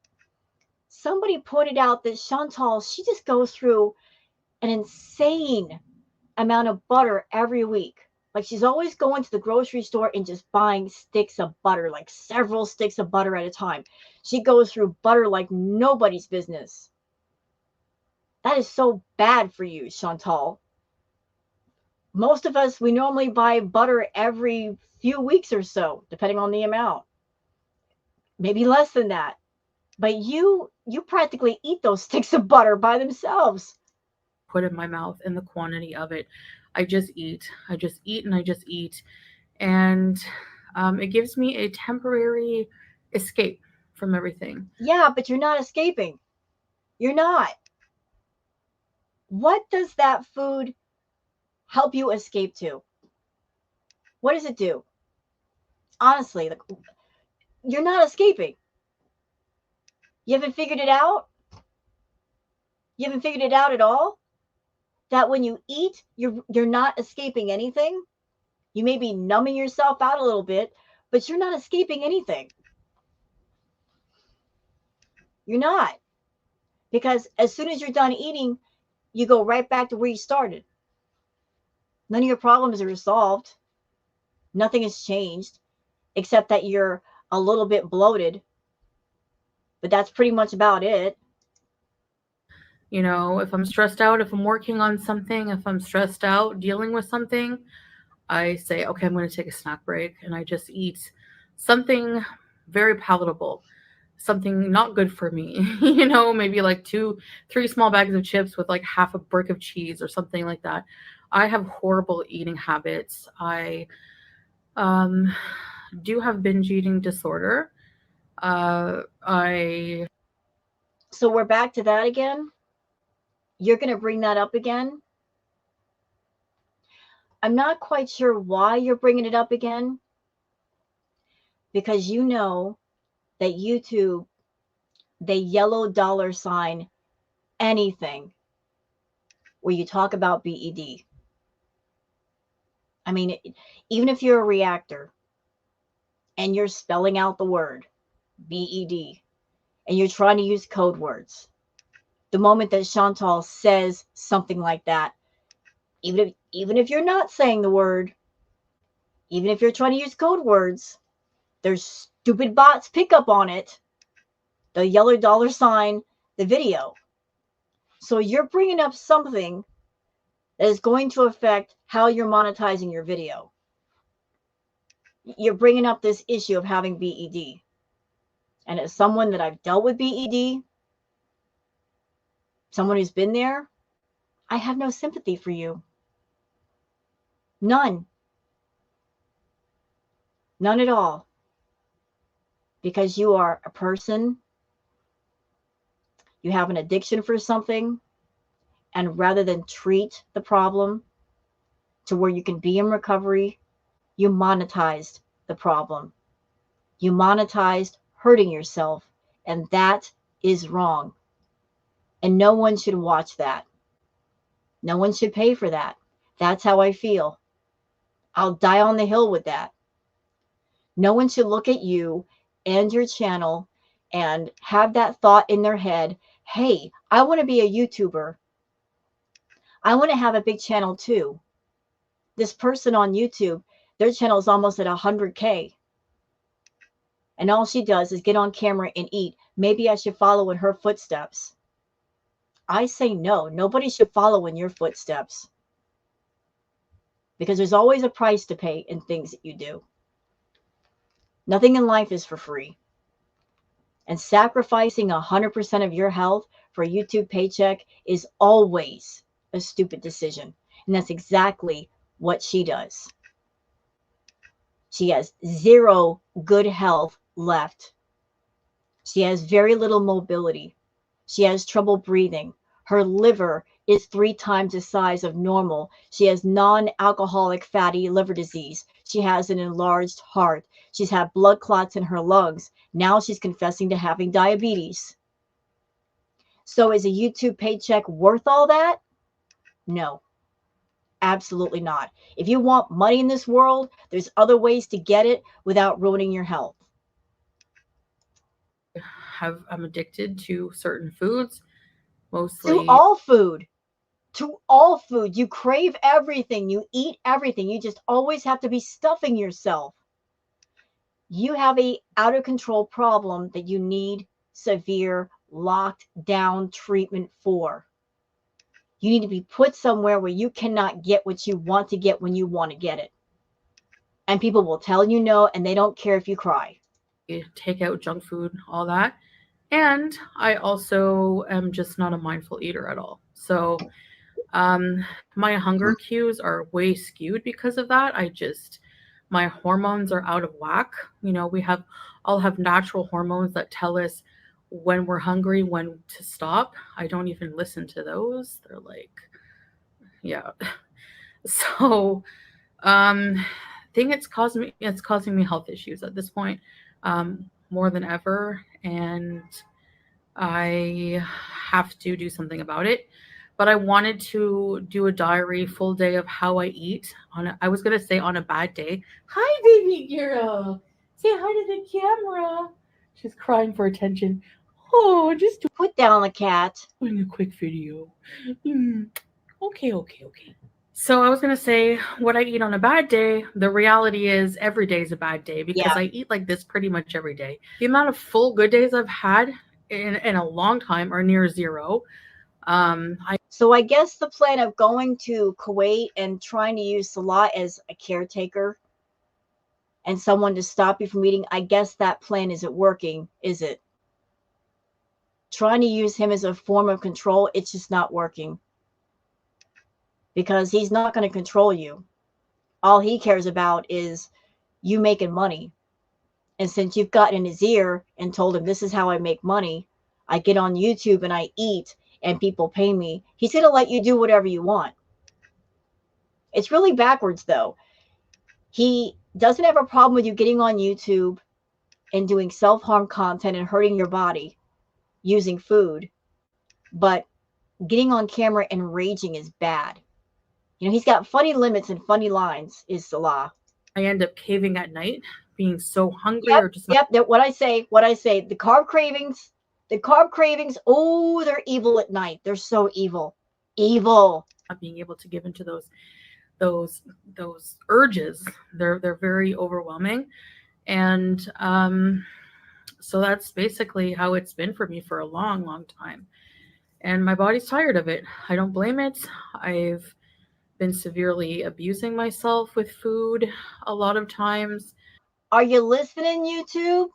Somebody pointed out that Chantal, she just goes through an insane amount of butter every week. Like she's always going to the grocery store and just buying sticks of butter, like several sticks of butter at a time. She goes through butter like nobody's business. That is so bad for you, Chantal. Most of us, we normally buy butter every few weeks or so, depending on the amount. Maybe less than that. But you practically eat those sticks of butter by themselves. Put in my mouth and the quantity of it. I just eat. I just eat and I just eat. And it gives me a temporary escape from everything. Yeah, but you're not escaping. You're not. What does that food help you escape to? What does it do? Honestly, like, you're not escaping. You haven't figured it out? You haven't figured it out at all? That when you eat, you're not escaping anything? You may be numbing yourself out a little bit, but you're not escaping anything. You're not. Because as soon as you're done eating, you go right back to where you started. None of your problems are resolved. Nothing has changed except that you're a little bit bloated. But that's pretty much about it. You know, if I'm stressed out, if I'm working on something, if I'm stressed out dealing with something, I say, okay, I'm going to take a snack break and I just eat something very palatable, something not good for me. You know, maybe like two, three small bags of chips with like half a brick of cheese or something like that. I have horrible eating habits. I um, do have binge eating disorder. I So we're back to that again. You're going to bring that up again. I'm not quite sure why you're bringing it up again, because you know that YouTube, they yellow dollar sign anything where you talk about BED. I mean, even if you're a reactor and you're spelling out the word BED and you're trying to use code words, the moment that Chantal says something like that, even if you're not saying the word, even if you're trying to use code words, there's stupid bots pick up on it, the yellow dollar sign, the video. So you're bringing up something that is going to affect how you're monetizing your video. You're bringing up this issue of having BED. And as someone that I've dealt with BED, someone who's been there, I have no sympathy for you. None. None at all. Because you are a person, you have an addiction for something, and rather than treat the problem to where you can be in recovery, you monetized the problem. You monetized hurting yourself, and that is wrong. And no one should watch that. No one should pay for that. That's how I feel. I'll die on the hill with that. No one should look at you and your channel and have that thought in their head, hey, I want to be a YouTuber. I want to have a big channel too. This person on YouTube, their channel is almost at 100K. And all she does is get on camera and eat. Maybe I should follow in her footsteps. I say no. Nobody should follow in your footsteps. Because there's always a price to pay in things that you do. Nothing in life is for free. And sacrificing 100% of your health for a YouTube paycheck is always a stupid decision. And that's exactly what she does. She has zero good health left. She has very little mobility. She has trouble breathing. Her liver is 3 times the size of normal. She has non-alcoholic fatty liver disease. She has an enlarged heart. She's had blood clots in her lungs. Now she's confessing to having diabetes. So is a YouTube paycheck worth all that? No, absolutely not. If you want money in this world, there's other ways to get it without ruining your health. I'm addicted to certain foods, To mostly. all food. To all food. You crave everything. You eat everything. You just always have to be stuffing yourself. You have a out of control problem that you need severe locked down treatment for. You need to be put somewhere where you cannot get what you want to get when you want to get it. And people will tell you no, and they don't care if you cry. Take out junk food, all that. And I also am just not a mindful eater at all. So my hunger cues are way skewed because of that. My hormones are out of whack. You know, all have natural hormones that tell us when we're hungry, when to stop. I don't even listen to those. They're like, yeah. So I think it's causing me health issues at this point, more than ever, and I have to do something about it. But I wanted to do a diary full day of how I eat I was gonna say on a bad day. Hi, baby girl. Say hi to the camera. She's crying for attention. Oh, just Put down the cat. doing a quick video. Mm, okay. So I was gonna say what I eat on a bad day. The reality is every day is a bad day because Yeah. I eat like this pretty much every day. The amount of full good days I've had in a long time are near zero. I So I guess the plan of going to Kuwait and trying to use Salah as a caretaker and someone to stop you from eating, I guess that plan isn't working, is it? Trying to use him as a form of control, it's just not working. Because he's not going to control you. All he cares about is you making money. And since you've gotten in his ear and told him this is how I make money, I get on YouTube and I eat and people pay me, he's going to let you do whatever you want. It's really backwards though. He doesn't have a problem with you getting on YouTube and doing self-harm content and hurting your body using food, but getting on camera and raging is bad. You know, he's got funny limits and funny lines, is Salah. end up caving at night, being so hungry or just Yep. What I say, the carb cravings, oh, they're evil at night. They're so evil. Evil. not being able to give into those those urges. They're very overwhelming, and so that's basically how it's been for me for a long time. And my body's tired of it. I don't blame it. I've been severely abusing myself with food a lot of times. Are you listening, YouTube?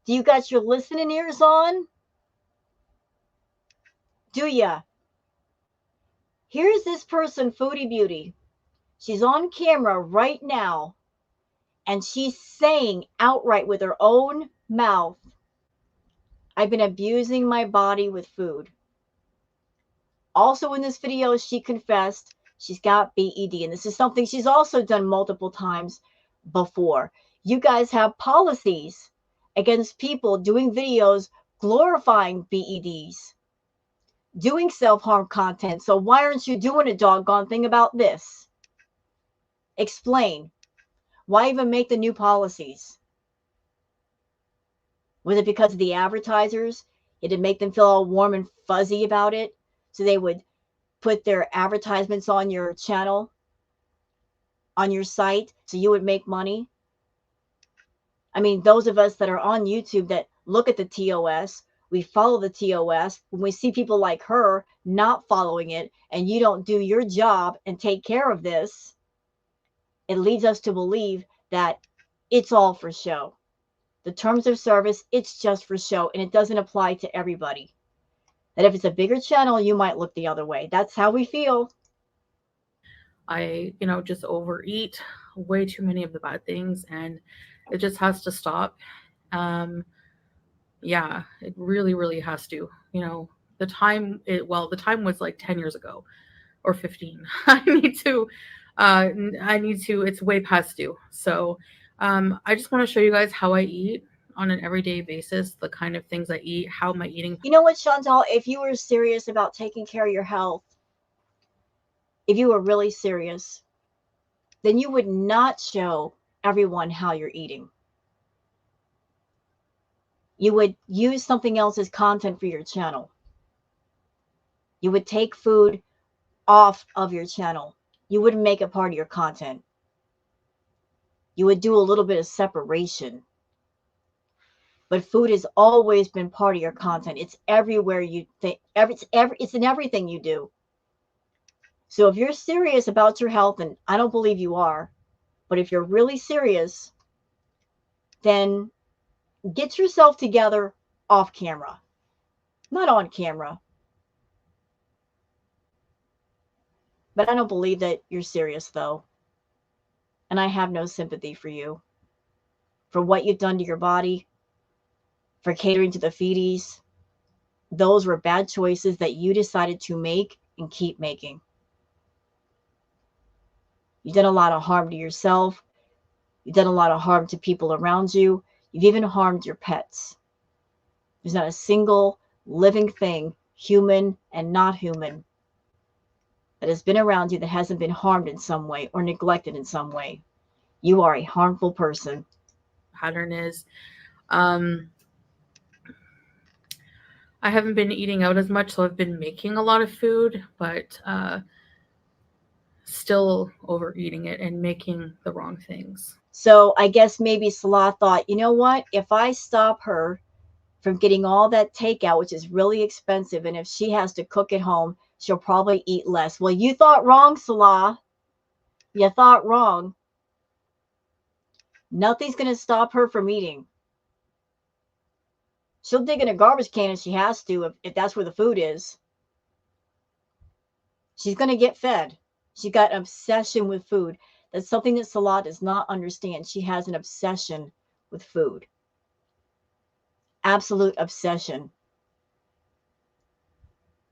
Do you got your listening ears on? Do ya? Here's this person, Foodie Beauty. She's on camera right now, and she's saying outright with her own mouth, I've been abusing my body with food. Also in this video, she confessed she's got BED, and this is something she's also done multiple times before. You guys have policies against people doing videos glorifying BEDs, doing self-harm content. So why aren't you doing a doggone thing about this? Explain. Why even make the new policies? Was it because of the advertisers? It did make them feel all warm and fuzzy about it, so they would put their advertisements on your channel, on your site, so you would make money. I mean, those of us that are on YouTube that look at the TOS, we follow the TOS. When we see people like her not following it, and you don't do your job and take care of this, it leads us to believe that it's all for show. The terms of service, it's just for show, and it doesn't apply to everybody. That if it's a bigger channel, you might look the other way. That's how we feel. I, just overeat way too many of the bad things, and it just has to stop. Yeah, it really has to. The time was like 10 years ago or 15. I need to, it's way past due. So, I just want to show you guys how I eat on an everyday basis, the kind of things I eat, how my eating. You know what, Chantal? If you were serious about taking care of your health, if you were really serious, then you would not show everyone how you're eating. You would use something else as content for your channel. You would take food off of your channel. You wouldn't make it part of your content. You would do a little bit of separation. But food has always been part of your content. It's everywhere you think. It's in everything you do. So if you're serious about your health, and I don't believe you are, but if you're really serious, then get yourself together off camera, not on camera. But I don't believe that you're serious, though. And I have no sympathy for you, for what you've done to your body, for catering to the feedies. Those were bad choices that you decided to make and keep making. You've done a lot of harm to yourself. You've done a lot of harm to people around you. You've even harmed your pets. There's not a single living thing, human and not human, that has been around you that hasn't been harmed in some way or neglected in some way. You are a harmful person. pattern is. Um, I haven't been eating out as much, so I've been making a lot of food, but still overeating it and making the wrong things. So I guess maybe Salah thought, you know what? If I stop her from getting all that takeout, which is really expensive, and if she has to cook at home, she'll probably eat less. Well, you thought wrong, Salah. You thought wrong. Nothing's going to stop her from eating. She'll dig in a garbage can if she has to, if that's where the food is. She's going to get fed. She's got an obsession with food. That's something that Salah does not understand. She has an obsession with food. Absolute obsession.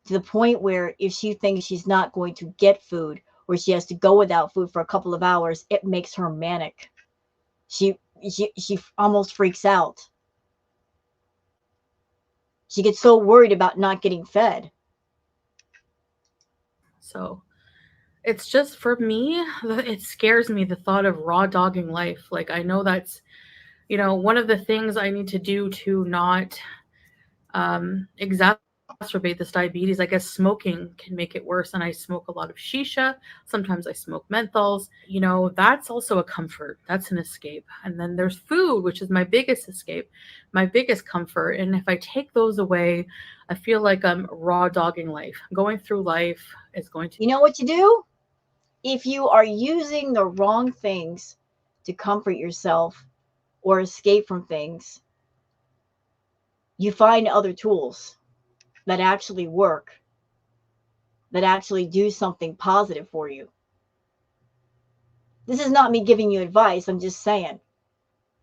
To the point where if she thinks she's not going to get food or she has to go without food for a couple of hours, it makes her manic. She almost freaks out. She gets so worried about not getting fed. So it's just, for me, it scares me, the thought of raw dogging life. Like, I know that's, one of the things I need to do to not exacerbate this diabetes. I guess smoking can make it worse, and I smoke a lot of shisha. Sometimes I smoke menthols. That's also a comfort. That's an escape. And then there's food, which is my biggest escape, my biggest comfort. And if I take those away, I feel like I'm raw dogging life. Going through life is going to. You know what you do? If you are using the wrong things to comfort yourself or escape from things, you find other tools that actually work, that actually do something positive for you. This is not me giving you advice. I'm just saying.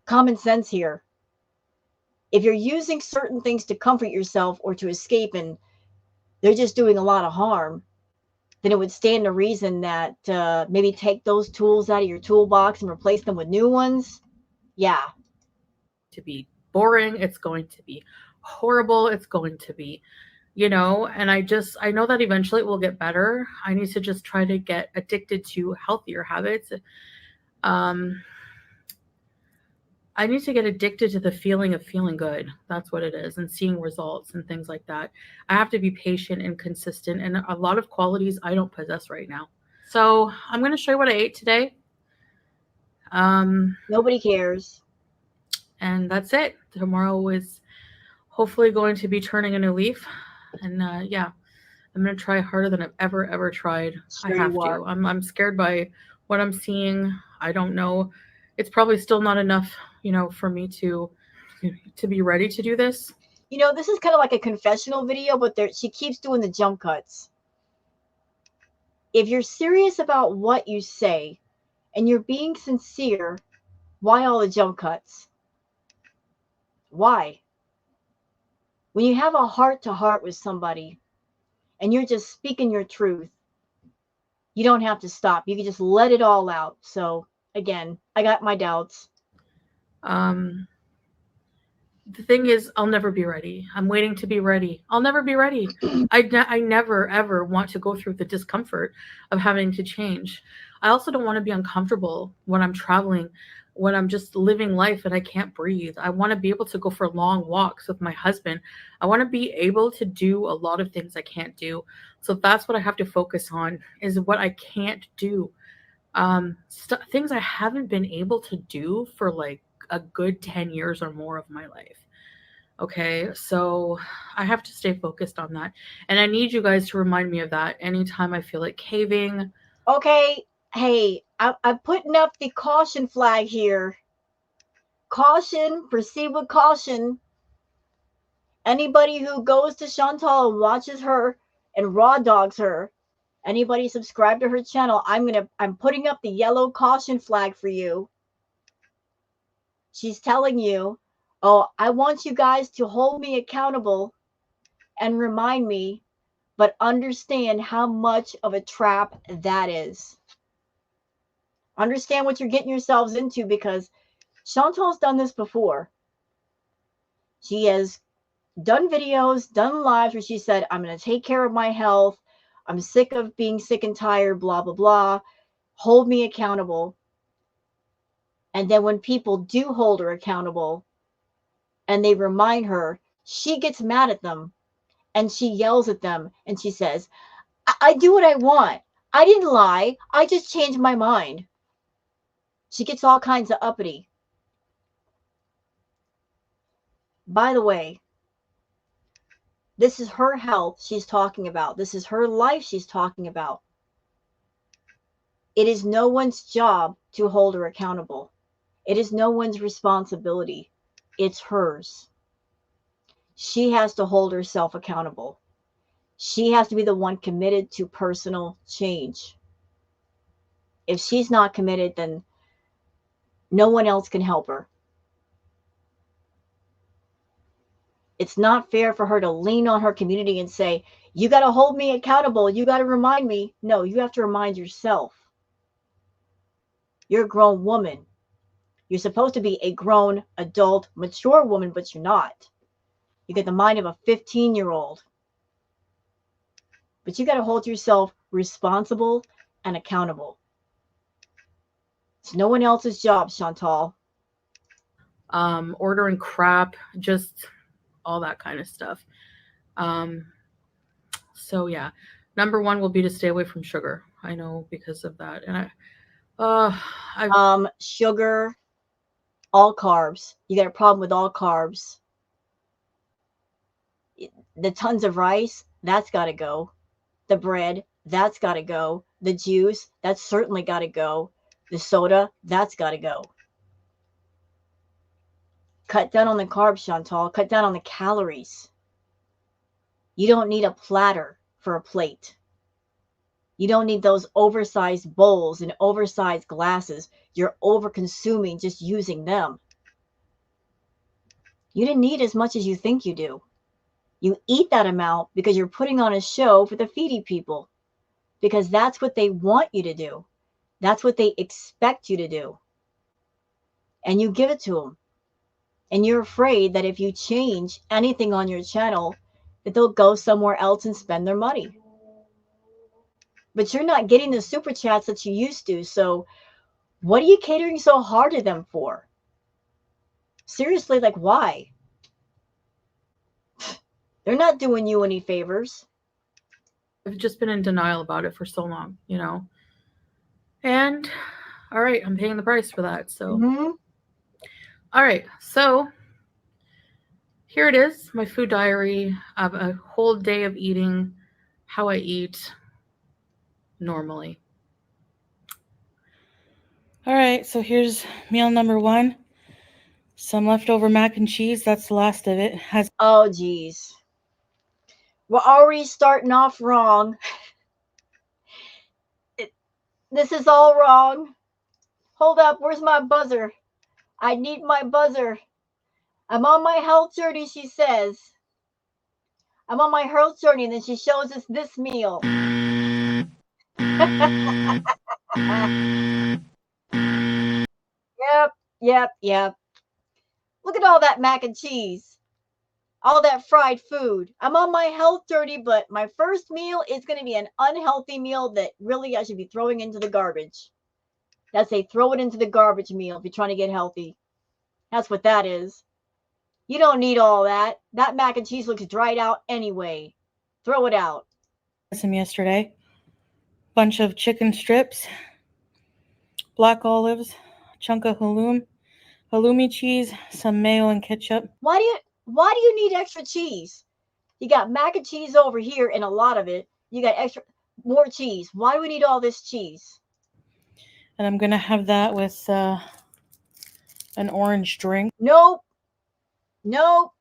Common sense here. If you're using certain things to comfort yourself or to escape and they're just doing a lot of harm, then it would stand to reason that maybe take those tools out of your toolbox and replace them with new ones. Yeah. To be boring. It's going to be horrible. It's going to be, and I know that eventually it will get better. I need to just try to get addicted to healthier habits. I need to get addicted to the feeling of feeling good. That's what it is, and seeing results and things like that. I have to be patient and consistent, and a lot of qualities I don't possess right now. So I'm going to show you what I ate today. Nobody cares. And that's it. Tomorrow is hopefully going to be turning a new leaf. And yeah, I'm going to try harder than I've ever tried. Sure I have you are. to. I'm scared by what I'm seeing. I don't know. It's probably still not enough, for me to be ready to do this. This is kind of like a confessional video, but she keeps doing the jump cuts. If you're serious about what you say and you're being sincere, why all the jump cuts? Why? When you have a heart-to-heart with somebody and you're just speaking your truth, you don't have to stop. You can just let it all out. So again, I got my doubts. The thing is, I'll never be ready. I'm waiting to be ready. I'll never be ready. I never, ever want to go through the discomfort of having to change. I also don't want to be uncomfortable when I'm traveling, when I'm just living life and I can't breathe. I want to be able to go for long walks with my husband. I want to be able to do a lot of things I can't do. So that's what I have to focus on, is what I can't do. Things I haven't been able to do for like a good 10 years or more of my life. Okay, so I have to stay focused on that. And I need you guys to remind me of that anytime I feel like caving. Okay, hey, I'm putting up the caution flag here. Caution, proceed with caution. Anybody who goes to Chantal and watches her and raw dogs her, anybody subscribe to her channel, I'm putting up the yellow caution flag for you. She's telling you, oh, I want you guys to hold me accountable and remind me, but understand how much of a trap that is. Understand what you're getting yourselves into, because Chantal's done this before. She has done videos, done lives where she said, I'm going to take care of my health. I'm sick of being sick and tired, blah, blah, blah. Hold me accountable. And then when people do hold her accountable and they remind her, she gets mad at them and she yells at them and she says, I do what I want. I didn't lie. I just changed my mind. She gets all kinds of uppity. By the way, this is her health she's talking about. This is her life she's talking about. It is no one's job to hold her accountable. It is no one's responsibility. It's hers. She has to hold herself accountable. She has to be the one committed to personal change. If she's not committed, then no one else can help her. It's not fair for her to lean on her community and say, you got to hold me accountable. You got to remind me. No, you have to remind yourself. You're a grown woman. You're supposed to be a grown, adult, mature woman, but you're not. You get the mind of a 15-year-old. But you got to hold yourself responsible and accountable. It's no one else's job, Chantal. Ordering crap, just all that kind of stuff. So yeah, number one will be to stay away from sugar. I know because of that, and Sugar, all carbs. You got a problem with all carbs. The tons of rice, that's got to go. The bread, that's got to go. The juice, that's certainly got to go. The soda, that's got to go. Cut down on the carbs, Chantal. Cut down on the calories. You don't need a platter for a plate. You don't need those oversized bowls and oversized glasses. You're over-consuming just using them. You didn't need as much as you think you do. You eat that amount because you're putting on a show for the FOODIE people. Because that's what they want you to do. That's what they expect you to do. And you give it to them. And you're afraid that if you change anything on your channel, that they'll go somewhere else and spend their money. But you're not getting the super chats that you used to. So what are you catering so hard to them for? Seriously, like why? They're not doing you any favors. I've just been in denial about it for so long, you know. And all right, I'm paying the price for that. So, all right, so here it is, my food diary of a whole day of eating, how I eat normally. All right, so here's meal number one. Some leftover mac and cheese. That's the last of it. Oh, geez. We're already starting off wrong. This is all wrong. Hold up. Where's my buzzer? I need my buzzer. I'm on my health journey, she says. I'm on my health journey, and then she shows us this meal. Yep. Look at all that mac and cheese. All that fried food. I'm on my health journey, but my first meal is going to be an unhealthy meal that really I should be throwing into the garbage. That's a throw it into the garbage meal if you're trying to get healthy. That's what that is. You don't need all that. That mac and cheese looks dried out anyway. Throw it out. Some yesterday. Bunch of chicken strips, black olives, chunk of halloumi cheese, some mayo and ketchup. Why do you need extra cheese? You got mac and cheese over here and a lot of it. You got more cheese. Why do we need all this cheese? And I'm gonna have that with an orange drink. Nope. Nope.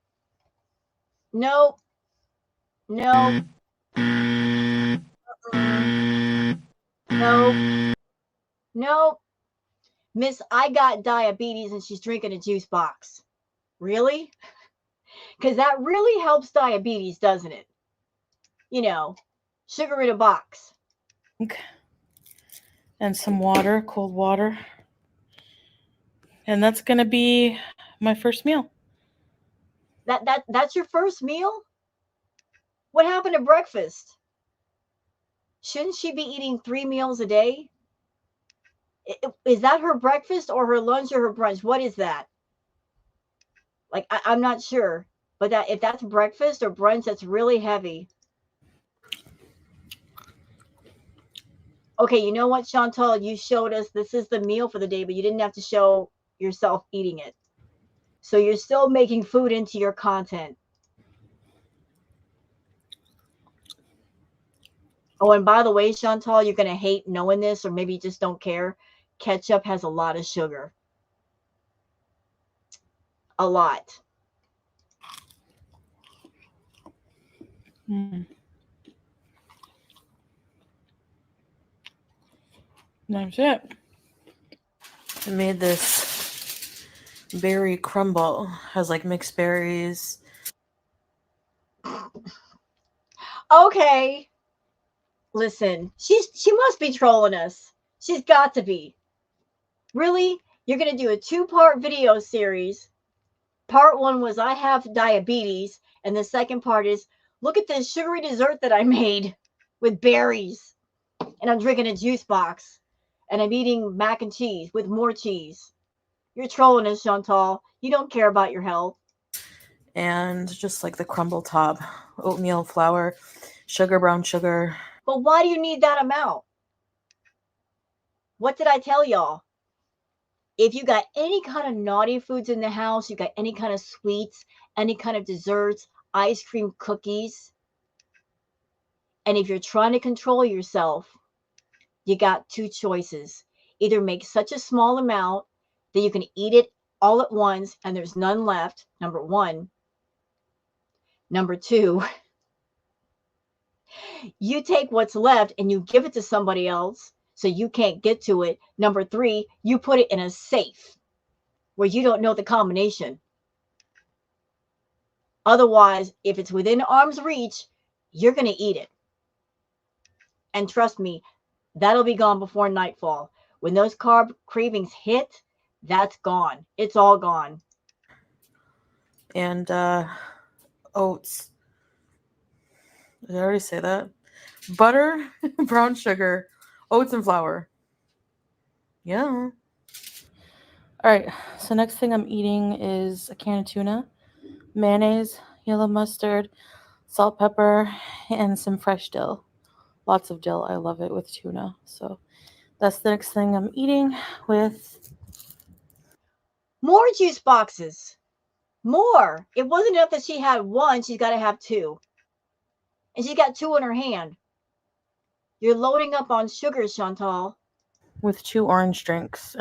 Miss, I got diabetes and she's drinking a juice box. Really? Because that really helps diabetes, doesn't it? You know, sugar in a box. And some water, cold water. And that's gonna be my first meal. That's your first meal? What happened to breakfast? Shouldn't she be eating 3 meals a day? Is that her breakfast or her lunch or her brunch? What is that? Like, I'm not sure. But that if that's breakfast or brunch, that's really heavy. Okay, you know what, Chantal? You showed us this is the meal for the day, but you didn't have to show yourself eating it. So you're still making food into your content. Oh, and by the way, Chantal, you're going to hate knowing this, or maybe you just don't care. Ketchup has a lot of sugar. A lot. That's it. I made this berry crumble. Has like mixed berries. Okay. Listen, she must be trolling us. She's got to be. Really? You're going to do a 2-part video series. Part 1 was I have diabetes, and the second part is look at this sugary dessert that I made with berries, and I'm drinking a juice box, and I'm eating mac and cheese with more cheese. You're trolling us, Chantal. You don't care about your health. And just like the crumble top, oatmeal flour, sugar, brown sugar. But why do you need that amount? What did I tell y'all? If you got any kind of naughty foods in the house, you got any kind of sweets, any kind of desserts, ice cream, cookies, and if you're trying to control yourself, you got 2 choices. Either make such a small amount that you can eat it all at once and there's none left, number 1. Number 2, you take what's left and you give it to somebody else so you can't get to it. Number 3, you put it in a safe where you don't know the combination. Otherwise, if it's within arm's reach, you're going to eat it. And trust me, that'll be gone before nightfall. When those carb cravings hit, that's gone. It's all gone. And oats. Did I already say that? Butter, brown sugar, oats, and flour. Yeah. All right. So next thing I'm eating is a can of tuna, mayonnaise, yellow mustard, salt, pepper, and some fresh dill. Lots of dill. I love it with tuna. So that's the next thing I'm eating with. More juice boxes. More. It wasn't enough that she had 1. She's got to have 2. And she's got 2 in her hand. You're loading up on sugar, Chantal. With 2 orange drinks.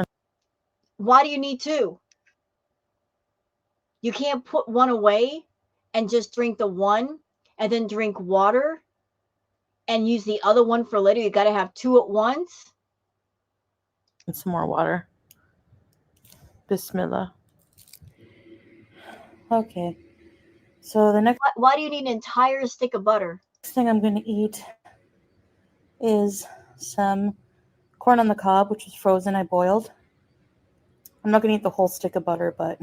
Why do you need 2? You can't put 1 away and just drink the 1 and then drink water and use the other 1 for later. You got to have 2 at once. And some more water. Bismillah. Okay. So the next Why do you need an entire stick of butter? thing I'm going to eat is some corn on the cob, which was frozen. I boiled. I'm not going to eat the whole stick of butter, but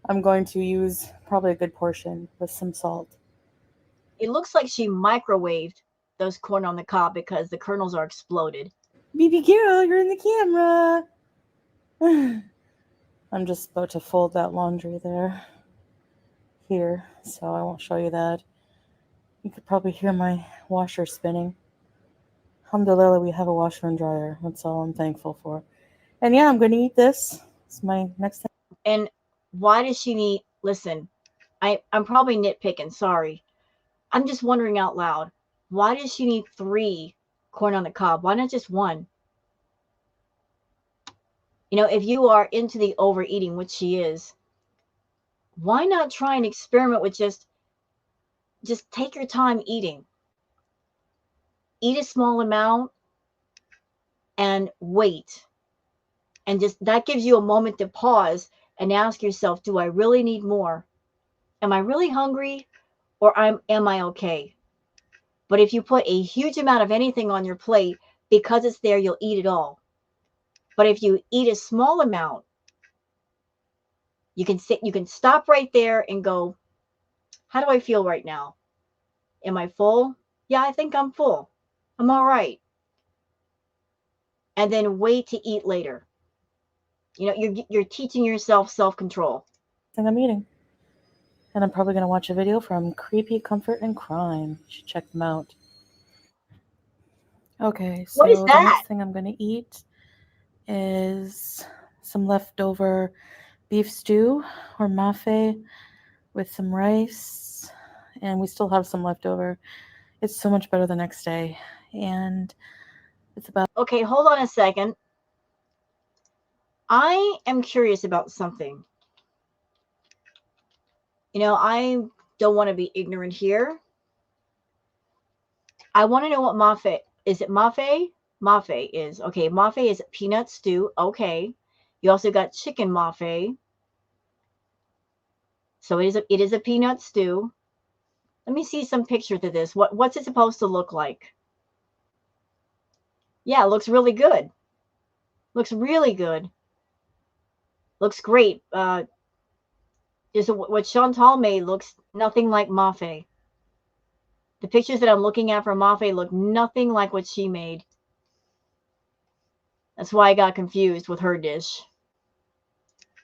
I'm going to use probably a good portion with some salt. It looks like she microwaved those corn on the cob because the kernels are exploded. Baby girl, you're in the camera. I'm just about to fold that laundry there. Here, so I won't show you that. You could probably hear my washer spinning. Alhamdulillah, we have a washer and dryer. That's all I'm thankful for. And yeah, I'm going to eat this. It's my next thing. And why does she need, listen, I'm probably nitpicking, sorry. I'm just wondering out loud, why does she need 3 corn on the cob? Why not just 1? You know, if you are into the overeating, which she is, why not try and experiment with just take your time eating. Eat a small amount and wait. And just that gives you a moment to pause and ask yourself, do I really need more? Am I really hungry or am I okay? But if you put a huge amount of anything on your plate, because it's there, you'll eat it all. But if you eat a small amount, you can stop right there and go, how do I feel right now? Am I full? Yeah, I think I'm full. I'm all right. and then wait to eat later. You know, you're teaching yourself self-control. I'm eating. And I'm probably going to watch a video from Creepy Comfort and Crime. You should check them out. Okay, What is so the that? next thing I'm going to eat is some leftover beef stew or mafe with some rice. And we still have some leftover. It's so much better the next day. And it's about... Okay, hold on a second. I am curious about something. You know, I don't want to be ignorant here. I want to know what mafe is. It mafe? Mafe is okay. Mafe is peanut stew. Okay. You also got chicken mafe. So it is a peanut stew. Let me see some pictures of this. What's it supposed to look like? Yeah, it looks really good. Looks really good. Looks great. Just what Chantal made looks nothing like mafe. The pictures that I'm looking at from mafe look nothing like what she made. That's why I got confused with her dish.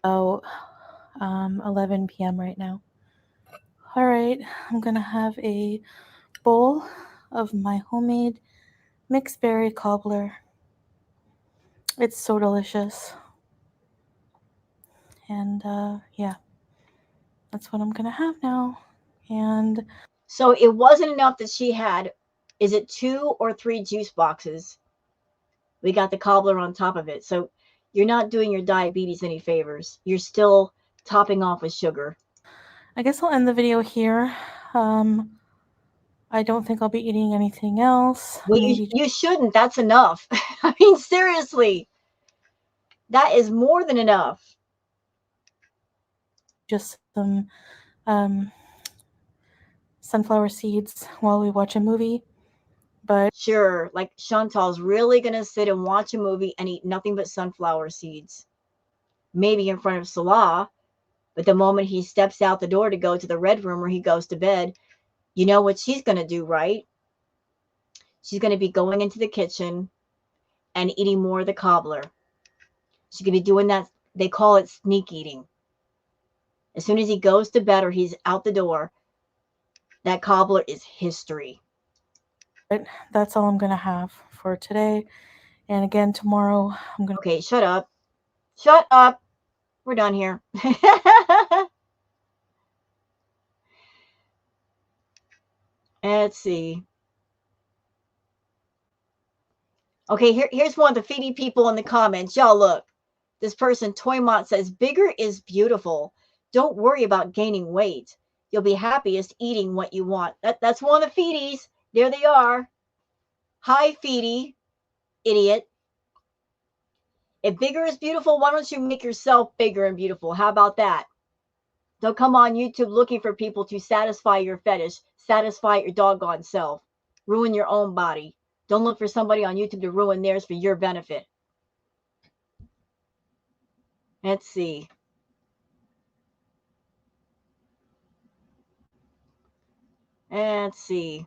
about 11 p.m. right now. All right, I'm gonna have a bowl of my homemade mixed berry cobbler. It's so delicious. And yeah, that's what I'm gonna have now. And So it wasn't enough that she had, is it 2 or 3 juice boxes? We got the cobbler on top of it. So you're not doing your diabetes any favors. You're still topping off with sugar. I guess I'll end the video here. I don't think I'll be eating anything else. Well, Maybe you shouldn't. That's enough. I mean, seriously, that is more than enough. just some sunflower seeds while we watch a movie. But Sure, like Chantal's really going to sit and watch a movie and eat nothing but sunflower seeds. Maybe in front of Salah, but the moment he steps out the door to go to the red room where he goes to bed, you know what she's going to do, right? She's going to be going into the kitchen and eating more of the cobbler. She's going to be doing that. They call it sneak eating. As soon as he goes to bed or he's out the door, that cobbler is history. that's all I'm going to have for today. And again, tomorrow I'm going to... Okay, shut up. Shut up. We're done here. Let's see. Okay, here's one of the FOODIE people in the comments. Y'all look. This person, Toymont, says, bigger is beautiful. Don't worry about gaining weight. You'll be happiest eating what you want. That's one of the FOODIEs. There they are. Hi, FOODIE, idiot. If bigger is beautiful, why don't you make yourself bigger and beautiful? How about that? Don't come on YouTube looking for people to satisfy your fetish, satisfy your doggone self, ruin your own body. Don't look for somebody on YouTube to ruin theirs for your benefit. Let's see. Let's see.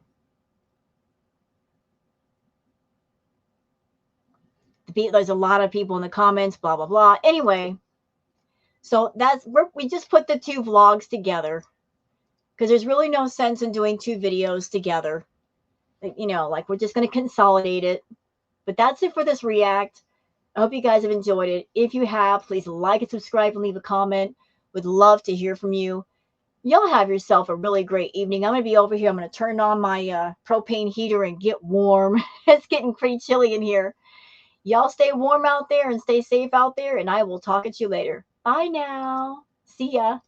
There's a lot of people in the comments, blah, blah, blah. Anyway, so we just put the 2 vlogs together because there's really no sense in doing 2 videos together. You know, like we're just going to consolidate it. But that's it for this react. I hope you guys have enjoyed it. If you have, please like and subscribe and leave a comment. Would love to hear from you. Y'all have yourself a really great evening. I'm going to be over here. I'm going to turn on my propane heater and get warm. It's getting pretty chilly in here. Y'all stay warm out there and stay safe out there, and I will talk at you later. Bye now. See ya.